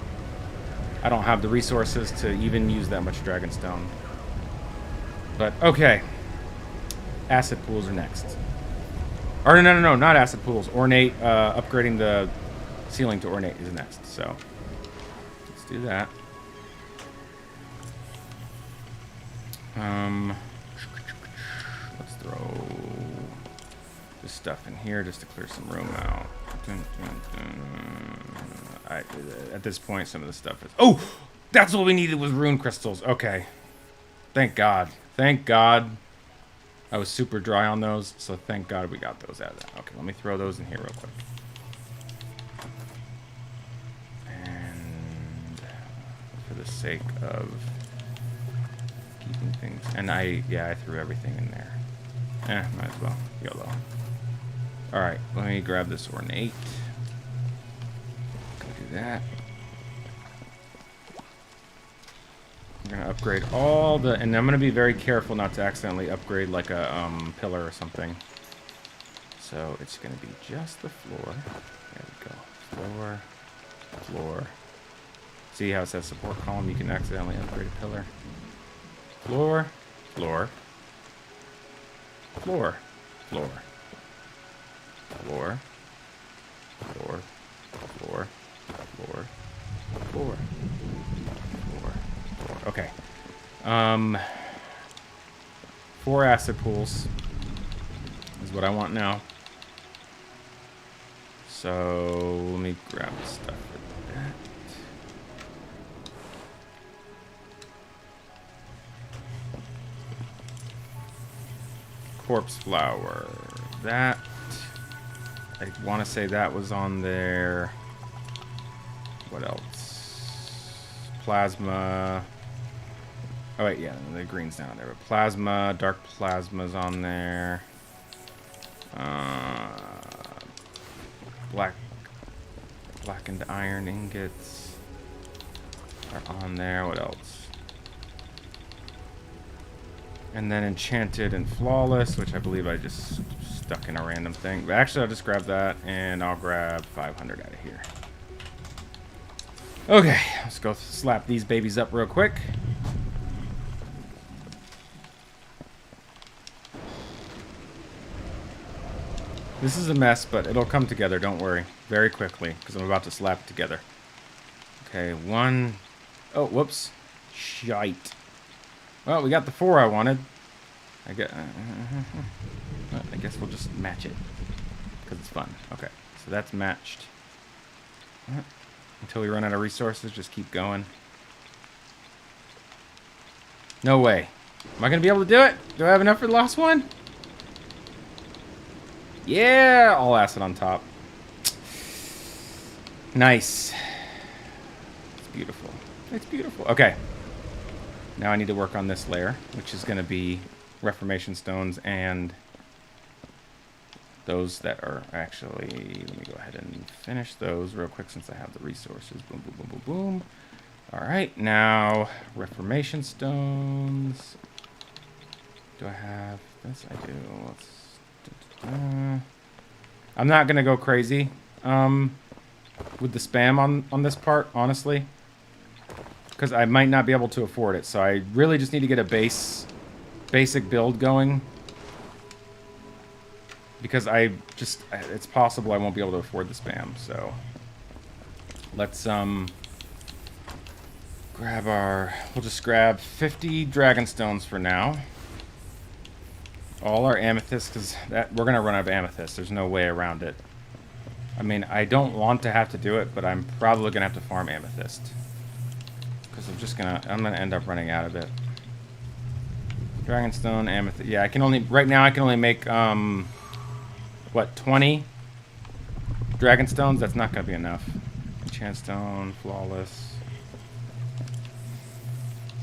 I don't have the resources to even use that much Dragonstone. But, okay. Acid pools are next. Or, no, not acid pools. Ornate, upgrading the ceiling to Ornate is next, so. Let's do that. Let's throw this stuff in here just to clear some room out. At this point, some of the stuff is... Oh! That's what we needed was rune crystals. Okay. Thank God. Thank God. I was super dry on those, so thank God we got those out of that. Okay, let me throw those in here real quick. And for the sake of keeping things... And I threw everything in there. Might as well. YOLO. Alright, let me grab this Ornate. Go do that. I'm gonna upgrade all the, and I'm gonna be very careful not to accidentally upgrade like a pillar or something. So it's gonna be just the floor. There we go. Floor. See how it says support column? You can accidentally upgrade a pillar. Floor. Okay. 4 acid pools is what I want now. So let me grab the stuff for that. Corpse flower. That. I want to say that was on there. What else? Plasma. Oh wait, yeah, the green's down there. But plasma, dark plasma's on there. Blackened iron ingots are on there. What else? And then enchanted and flawless, which I believe I just stuck in a random thing. But actually, I'll just grab that, and I'll grab 500 out of here. Okay, let's go slap these babies up real quick. This is a mess, but it'll come together, don't worry. Very quickly, because I'm about to slap it together. Okay, 1... Oh, whoops. Shite. Well, we got the 4 I wanted. I guess we'll just match it. Because it's fun. Okay, so that's matched. Until we run out of resources, just keep going. No way. Am I going to be able to do it? Do I have enough for the last one? Yeah, all acid on top. Nice. It's beautiful. It's beautiful. Okay. Now I need to work on this layer, which is going to be Reformation stones and those that are actually... Let me go ahead and finish those real quick since I have the resources. Boom, boom, boom, boom, boom. All right, now Reformation stones. Do I have this? I do. Let's... I'm not gonna go crazy with the spam on this part, honestly, because I might not be able to afford it. So I really just need to get a basic build going, because it's possible I won't be able to afford the spam. So let's we'll just grab 50 dragon stones for now. all our amethyst, because we're going to run out of amethyst. There's no way around it. I mean, I don't want to have to do it, but I'm probably going to have to farm amethyst. Because I'm going to end up running out of it. Dragonstone, amethyst. Yeah, right now I can only make, what, 20 Dragonstones? That's not going to be enough. Enchantstone, flawless.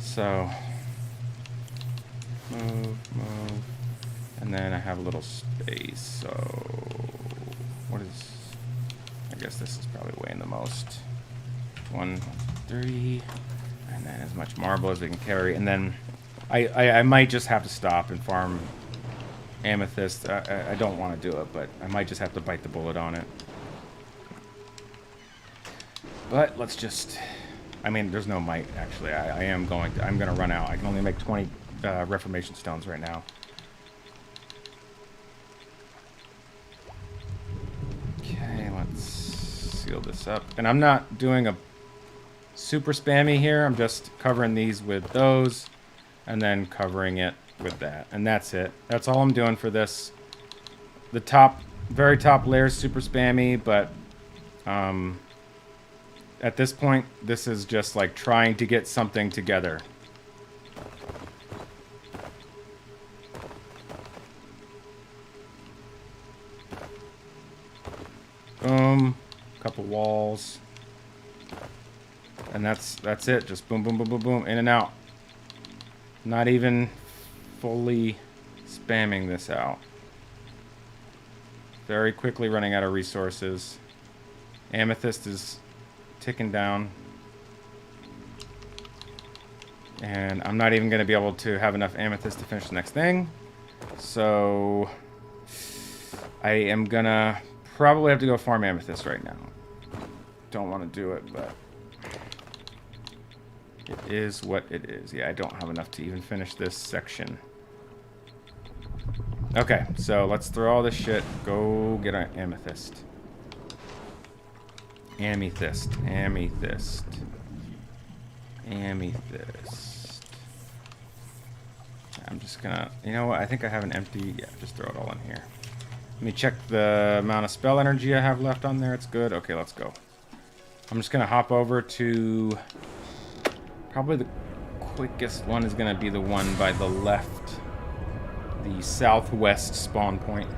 So, move. And then I have a little space, so what is, I guess this is probably weighing the most. 1, 3, and then as much marble as we can carry, and then I might just have to stop and farm amethyst. I don't want to do it, but I might just have to bite the bullet on it. But let's just, I mean, there's no might, actually. I'm going to run out. I can only make 20 Reformation Stones right now. Okay, let's seal this up. And I'm not doing a super spammy here. I'm just covering these with those and then covering it with that. And that's it. That's all I'm doing for this. The very top layer is super spammy, but at this point, this is just like trying to get something together. Boom. Couple walls. And that's it. Just boom, boom, boom, boom, boom. In and out. Not even fully spamming this out. Very quickly running out of resources. Amethyst is ticking down. And I'm not even going to be able to have enough amethyst to finish the next thing. So I am going to probably have to go farm amethyst right now. Don't want to do it, but it is what it is. Yeah, I don't have enough to even finish this section. Okay, so let's throw all this shit. Go get an amethyst. Amethyst. Amethyst. Amethyst. I'm just gonna... You know what? I think I have an empty... Yeah, just throw it all in here. Let me check the amount of spell energy I have left on there. It's good. Okay, let's go. I'm just gonna hop over to... Probably the quickest one is gonna be the one by the left. The southwest spawn point.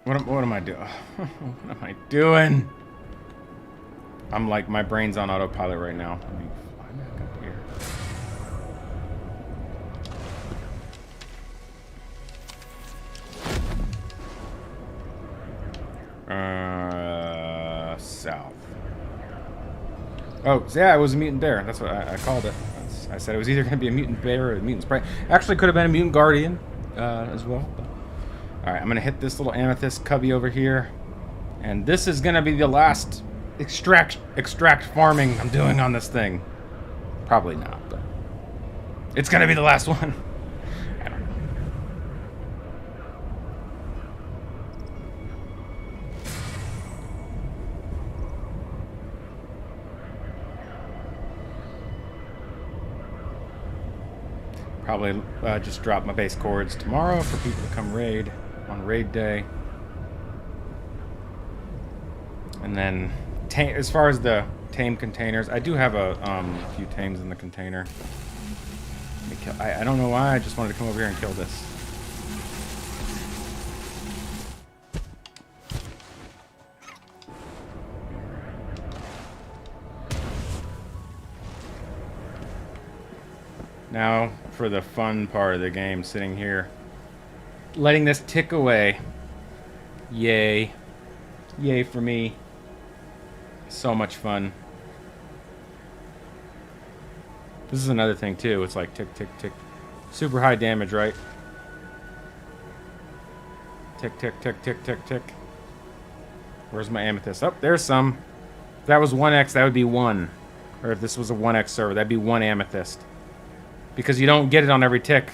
What am I doing? What am I doing? I'm like, my brain's on autopilot right now. Let me fly back up here. South. Oh, yeah, it was a mutant bear. That's what I called it. I said it was either going to be a mutant bear or a mutant sprite. Actually, could have been a mutant guardian as well. But. All right, I'm gonna hit this little amethyst cubby over here, and this is gonna be the last extract farming I'm doing on this thing. Probably not, but it's gonna be the last one. I don't know. Probably just drop my base chords tomorrow for people to come raid. On raid day. And then as far as the tame containers, I do have a few tames in the container. I don't know why, I just wanted to come over here and kill this. Now for the fun part of the game, sitting here letting this tick away. Yay. Yay for me. So much fun. This is another thing too. It's like tick, tick, tick. Super high damage, right? Tick, tick, tick, tick, tick, tick. Where's my amethyst? Oh, there's some. If that was 1x, that would be 1. Or if this was a 1x server, that'd be 1 amethyst. Because you don't get it on every tick.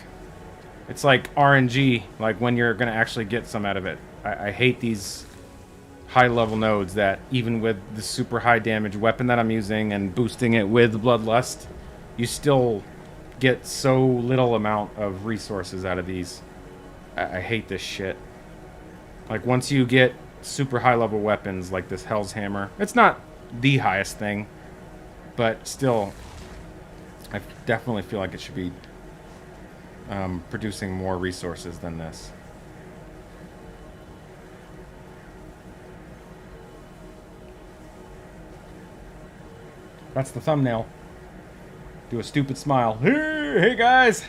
It's like RNG, like when you're going to actually get some out of it. I hate these high-level nodes that, even with the super high damage weapon that I'm using and boosting it with Bloodlust, you still get so little amount of resources out of these. I hate this shit. Like, once you get super high-level weapons like this Hell's Hammer, it's not the highest thing, but still, I definitely feel like it should be producing more resources than this. That's the thumbnail. Do a stupid smile. Hey guys!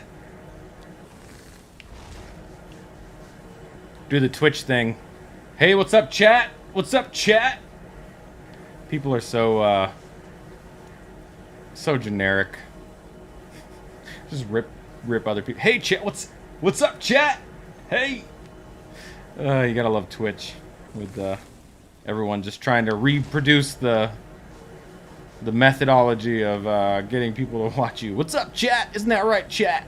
Do the Twitch thing. Hey, what's up, chat? What's up, chat? People are so, so generic. Just rip other people. Hey, chat, what's up, chat? Hey! You gotta love Twitch with, everyone just trying to reproduce the methodology of, getting people to watch you. What's up, chat? Isn't that right, chat?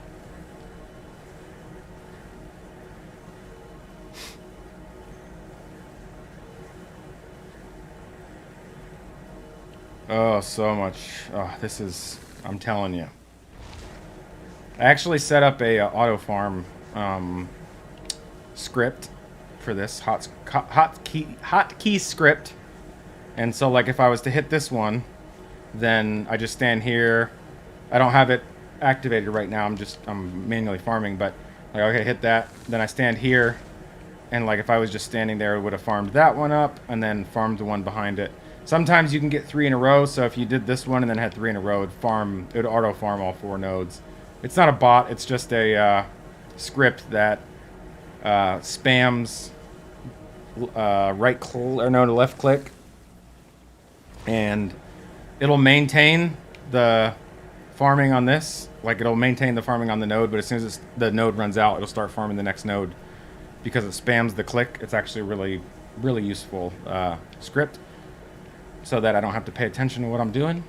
Oh, so much. Oh, this is... I'm telling you. I actually set up a auto farm script for this hotkey script. And so, like, if I was to hit this one, then I just stand here. I don't have it activated right now. I'm manually farming, but like, okay, hit that. Then I stand here, and like if I was just standing there, it would have farmed that one up and then farmed the one behind it. Sometimes you can get 3 in a row, so if you did this one and then had 3 in a row, it would auto farm all 4 nodes. It's not a bot, it's just a script that spams left click, and it'll maintain the farming on this. Like, it'll maintain the farming on the node, but as soon as the node runs out, it'll start farming the next node. Because it spams the click, it's actually a really, really useful script, so that I don't have to pay attention to what I'm doing.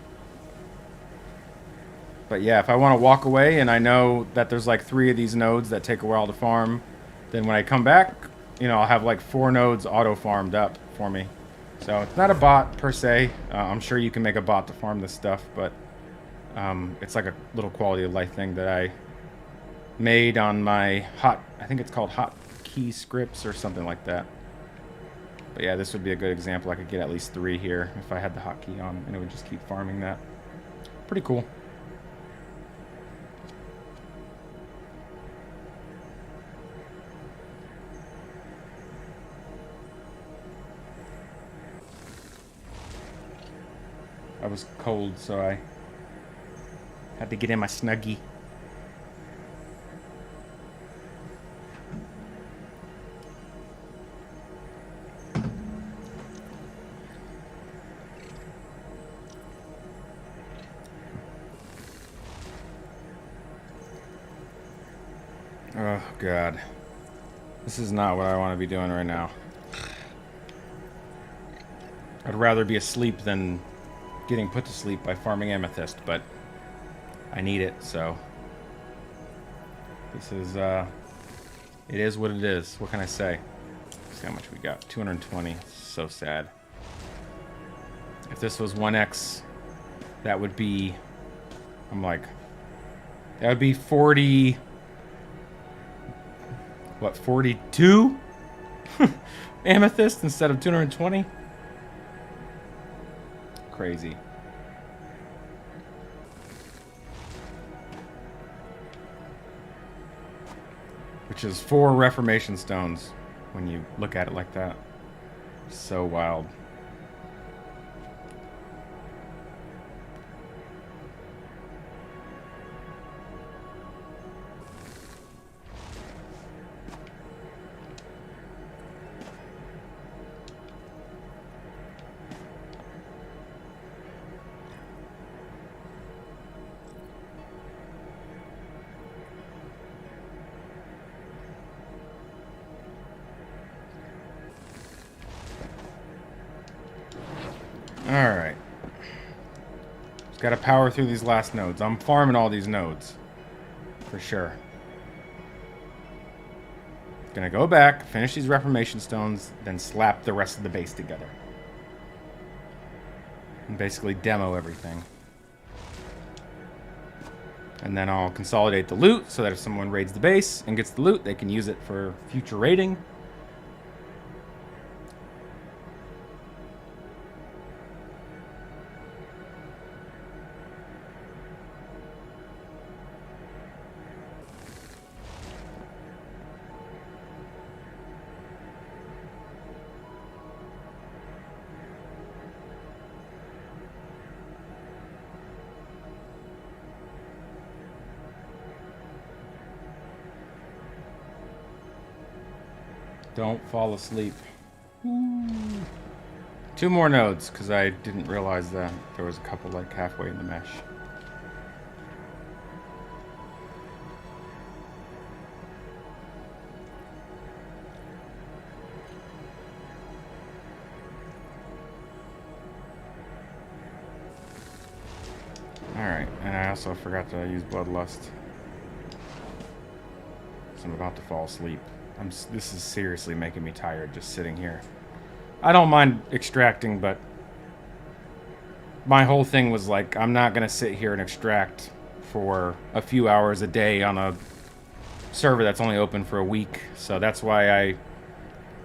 But yeah, if I want to walk away and I know that there's like 3 of these nodes that take a while to farm, then when I come back, you know, I'll have like 4 nodes auto-farmed up for me. So it's not a bot per se. I'm sure you can make a bot to farm this stuff, but it's like a little quality of life thing that I made on my I think it's called hotkey scripts or something like that. But yeah, this would be a good example. I could get at least 3 here if I had the hotkey on, and it would just keep farming that. Pretty cool. I was cold, so I had to get in my Snuggie. Oh, God. This is not what I want to be doing right now. I'd rather be asleep than getting put to sleep by farming amethyst, but I need it, so this is, it is what it is. What can I say? Let's see how much we got. 220. So sad. If this was 1x, that would be, that would be 40... What, 42 amethyst instead of 220? Crazy. Which is 4 Reformation stones when you look at it like that. So wild. Alright. Just gotta power through these last nodes. I'm farming all these nodes. For sure. Gonna go back, finish these Reformation Stones, then slap the rest of the base together. And basically demo everything. And then I'll consolidate the loot so that if someone raids the base and gets the loot, they can use it for future raiding. Don't fall asleep. Ooh. 2 more nodes, because I didn't realize that there was a couple like halfway in the mesh. Alright, and I also forgot to use Bloodlust. So I'm about to fall asleep. This is seriously making me tired just sitting here. I don't mind extracting, but my whole thing was like, I'm not going to sit here and extract for a few hours a day on a server that's only open for a week. So that's why I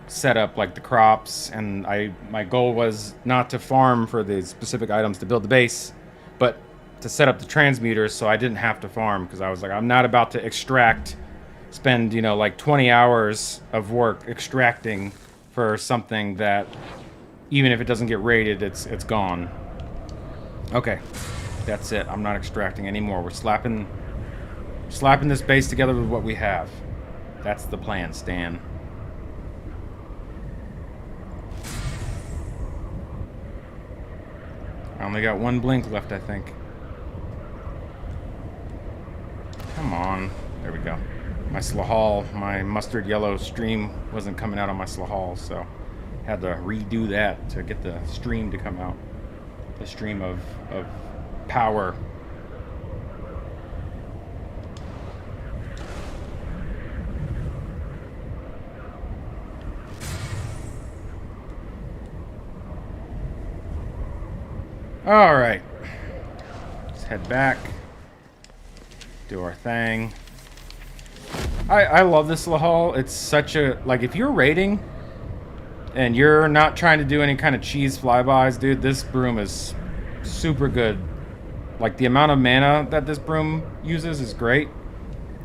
set up like the crops, and my goal was not to farm for the specific items to build the base, but to set up the transmuters so I didn't have to farm, because I was like, I'm not about to extract, spend, you know, like 20 hours of work extracting for something that, even if it doesn't get raided, it's gone. Okay, that's it. I'm not extracting anymore. We're slapping this base together with what we have. That's the plan, Stan. I only got 1 blink left, I think. Come on. There we go. My Slahal, my mustard yellow stream wasn't coming out on my Slahal, so had to redo that to get the stream to come out. The stream of power. All right. Let's head back. Do our thing. I love this Lahal. It's such a, like, if you're raiding and you're not trying to do any kind of cheese flybys, dude, this broom is super good. Like, the amount of mana that this broom uses is great.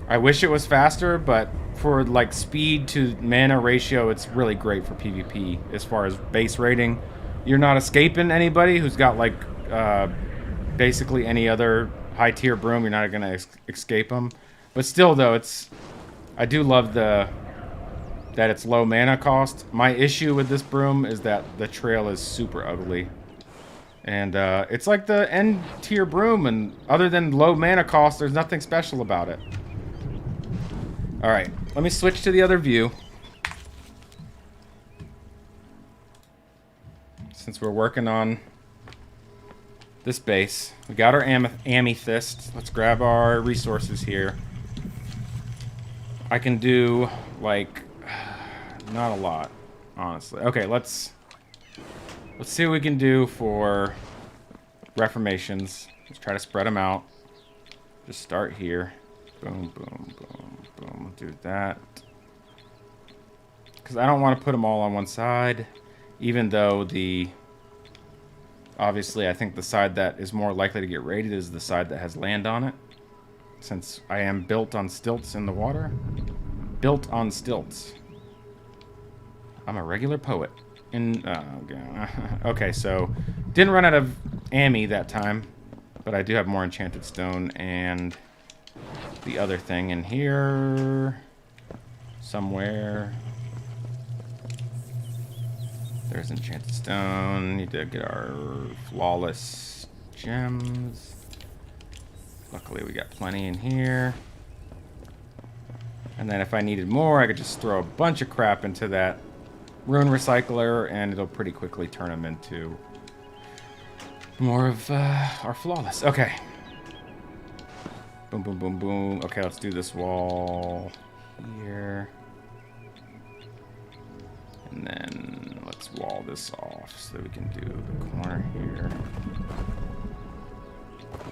I wish it was faster, but for, like, speed to mana ratio, it's really great for PvP as far as base raiding. You're not escaping anybody who's got, like, basically any other high-tier broom. You're not going to escape them. But still, though, I do love that it's low mana cost. My issue with this broom is that the trail is super ugly. And it's like the end tier broom, and other than low mana cost, there's nothing special about it. Alright, let me switch to the other view. Since we're working on this base. We got our amethyst. Let's grab our resources here. I can do, like, not a lot, honestly. Okay, let's see what we can do for reformations. Let's try to spread them out. Just start here. Boom, boom, boom, boom. Do that. Because I don't want to put them all on one side. Even though obviously, I think the side that is more likely to get raided is the side that has land on it. Since I am built on stilts in the water. Built on stilts. I'm a regular poet. Okay, so didn't run out of Ami that time, but I do have more enchanted stone and the other thing in here somewhere. There's enchanted stone. Need to get our flawless gems. Luckily, we got plenty in here. And then if I needed more, I could just throw a bunch of crap into that rune recycler, and it'll pretty quickly turn them into more of our flawless. Okay. Boom, boom, boom, boom. Okay, let's do this wall here. And then let's wall this off so that we can do the corner here.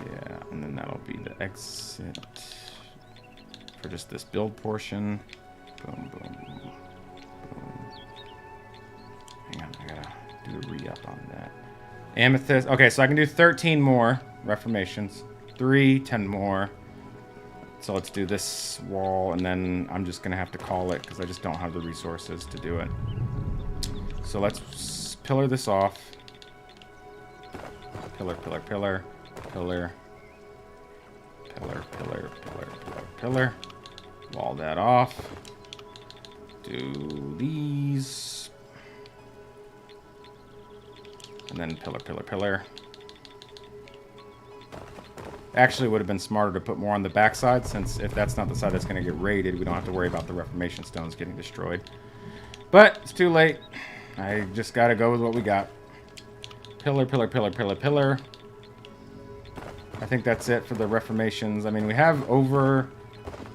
Yeah, and then that'll be the exit for just this build portion. Boom, boom, boom. Hang on, I gotta do a re-up on that. Amethyst. Okay, so I can do 13 more reformations. 10 more. So let's do this wall, and then I'm just gonna have to call it because I just don't have the resources to do it. So let's pillar this off. Pillar, pillar, pillar, pillar, pillar, pillar, pillar, pillar, pillar. Wall that off. Do these. And then pillar, pillar, pillar. Actually, it would have been smarter to put more on the backside, since if that's not the side that's going to get raided, we don't have to worry about the Reformation stones getting destroyed. But it's too late. I just got to go with what we got. Pillar, pillar, pillar, pillar, pillar. I think that's it for the Reformations. I mean, we have over...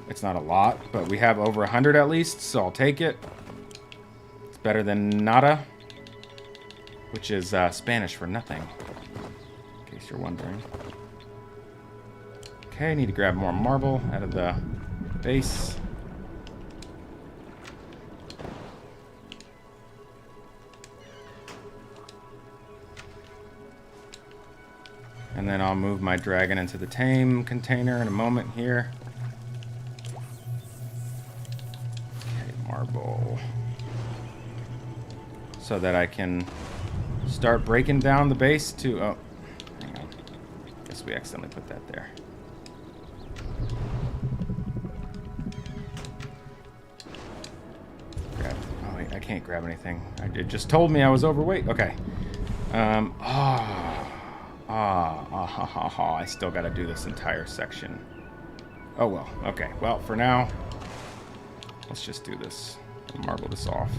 It's not a lot, but we have over 100 at least, so I'll take it. It's better than nada, which is Spanish for nothing, in case you're wondering. Okay, need to grab more marble out of the base. And then I'll move my dragon into the tame container in a moment here. Okay, marble. So that I can start breaking down the base to... Oh, hang on. Guess we accidentally put that there. Oh, wait, I can't grab anything. It just told me I was overweight. Okay. I still got to do this entire section. Oh, well. Okay. Well, for now, let's just do this. Marble this off.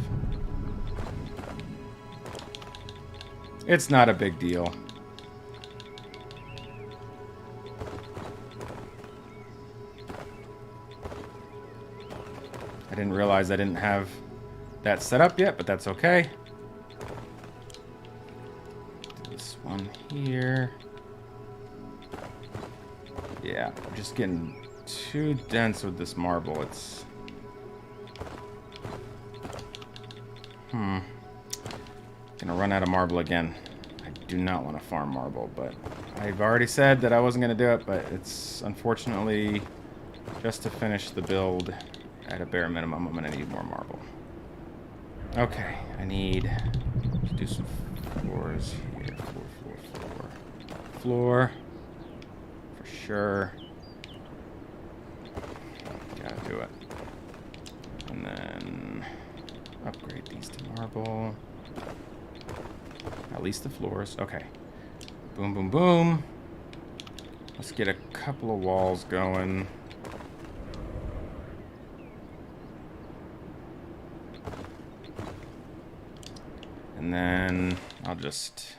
It's not a big deal. I didn't realize I didn't have that set up yet, but that's okay. Do this one here. Yeah, I'm just getting too dense with this marble. It's... Gonna run out of marble again. I do not want to farm marble, but I've already said that I wasn't gonna do it, but it's unfortunately just to finish the build at a bare minimum, I'm gonna need more marble. Okay, I need to do some floors here. Floor. For sure. Gotta do it. And then upgrade these to marble. At least the floors. Okay. Boom, boom, boom. Let's get a couple of walls going. And then I'll just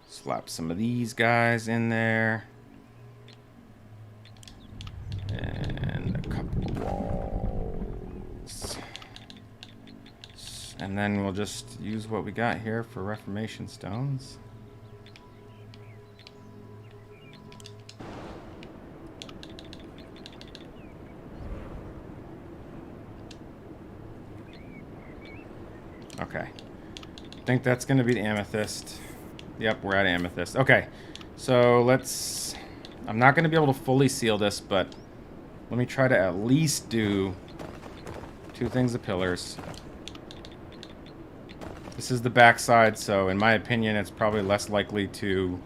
slap some of these guys in there. And a couple of walls. And then we'll just use what we got here for Reformation stones. Okay. I think that's going to be the amethyst. Yep, we're at amethyst. Okay. So let's... I'm not going to be able to fully seal this, but let me try to at least do 2 things of pillars. This is the backside, so in my opinion, it's probably less likely to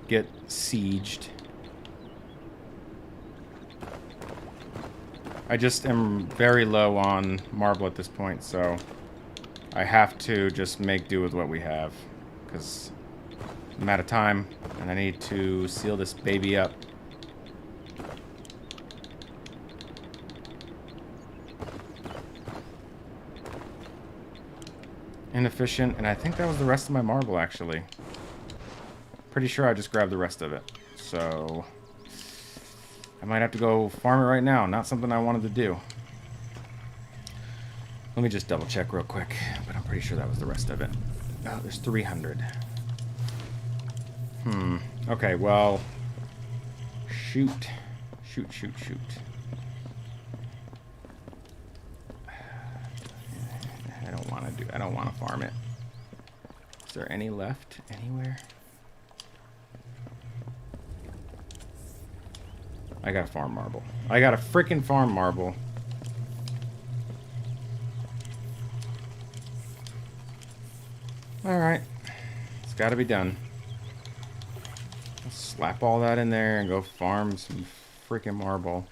get sieged. I just am very low on marble at this point, so I have to just make do with what we have, because I'm out of time, and I need to seal this baby up. Inefficient, and I think that was the rest of my marble, actually. Pretty sure I just grabbed the rest of it. So I might have to go farm it right now. Not something I wanted to do. Let me just double check real quick. But I'm pretty sure that was the rest of it. Oh, there's 300. Okay, well... Shoot. Shoot. I don't want to farm it. Is there any left anywhere? I got a farm marble. I got a freaking farm marble. Alright. It's got to be done. Let's slap all that in there and go farm some freaking marble.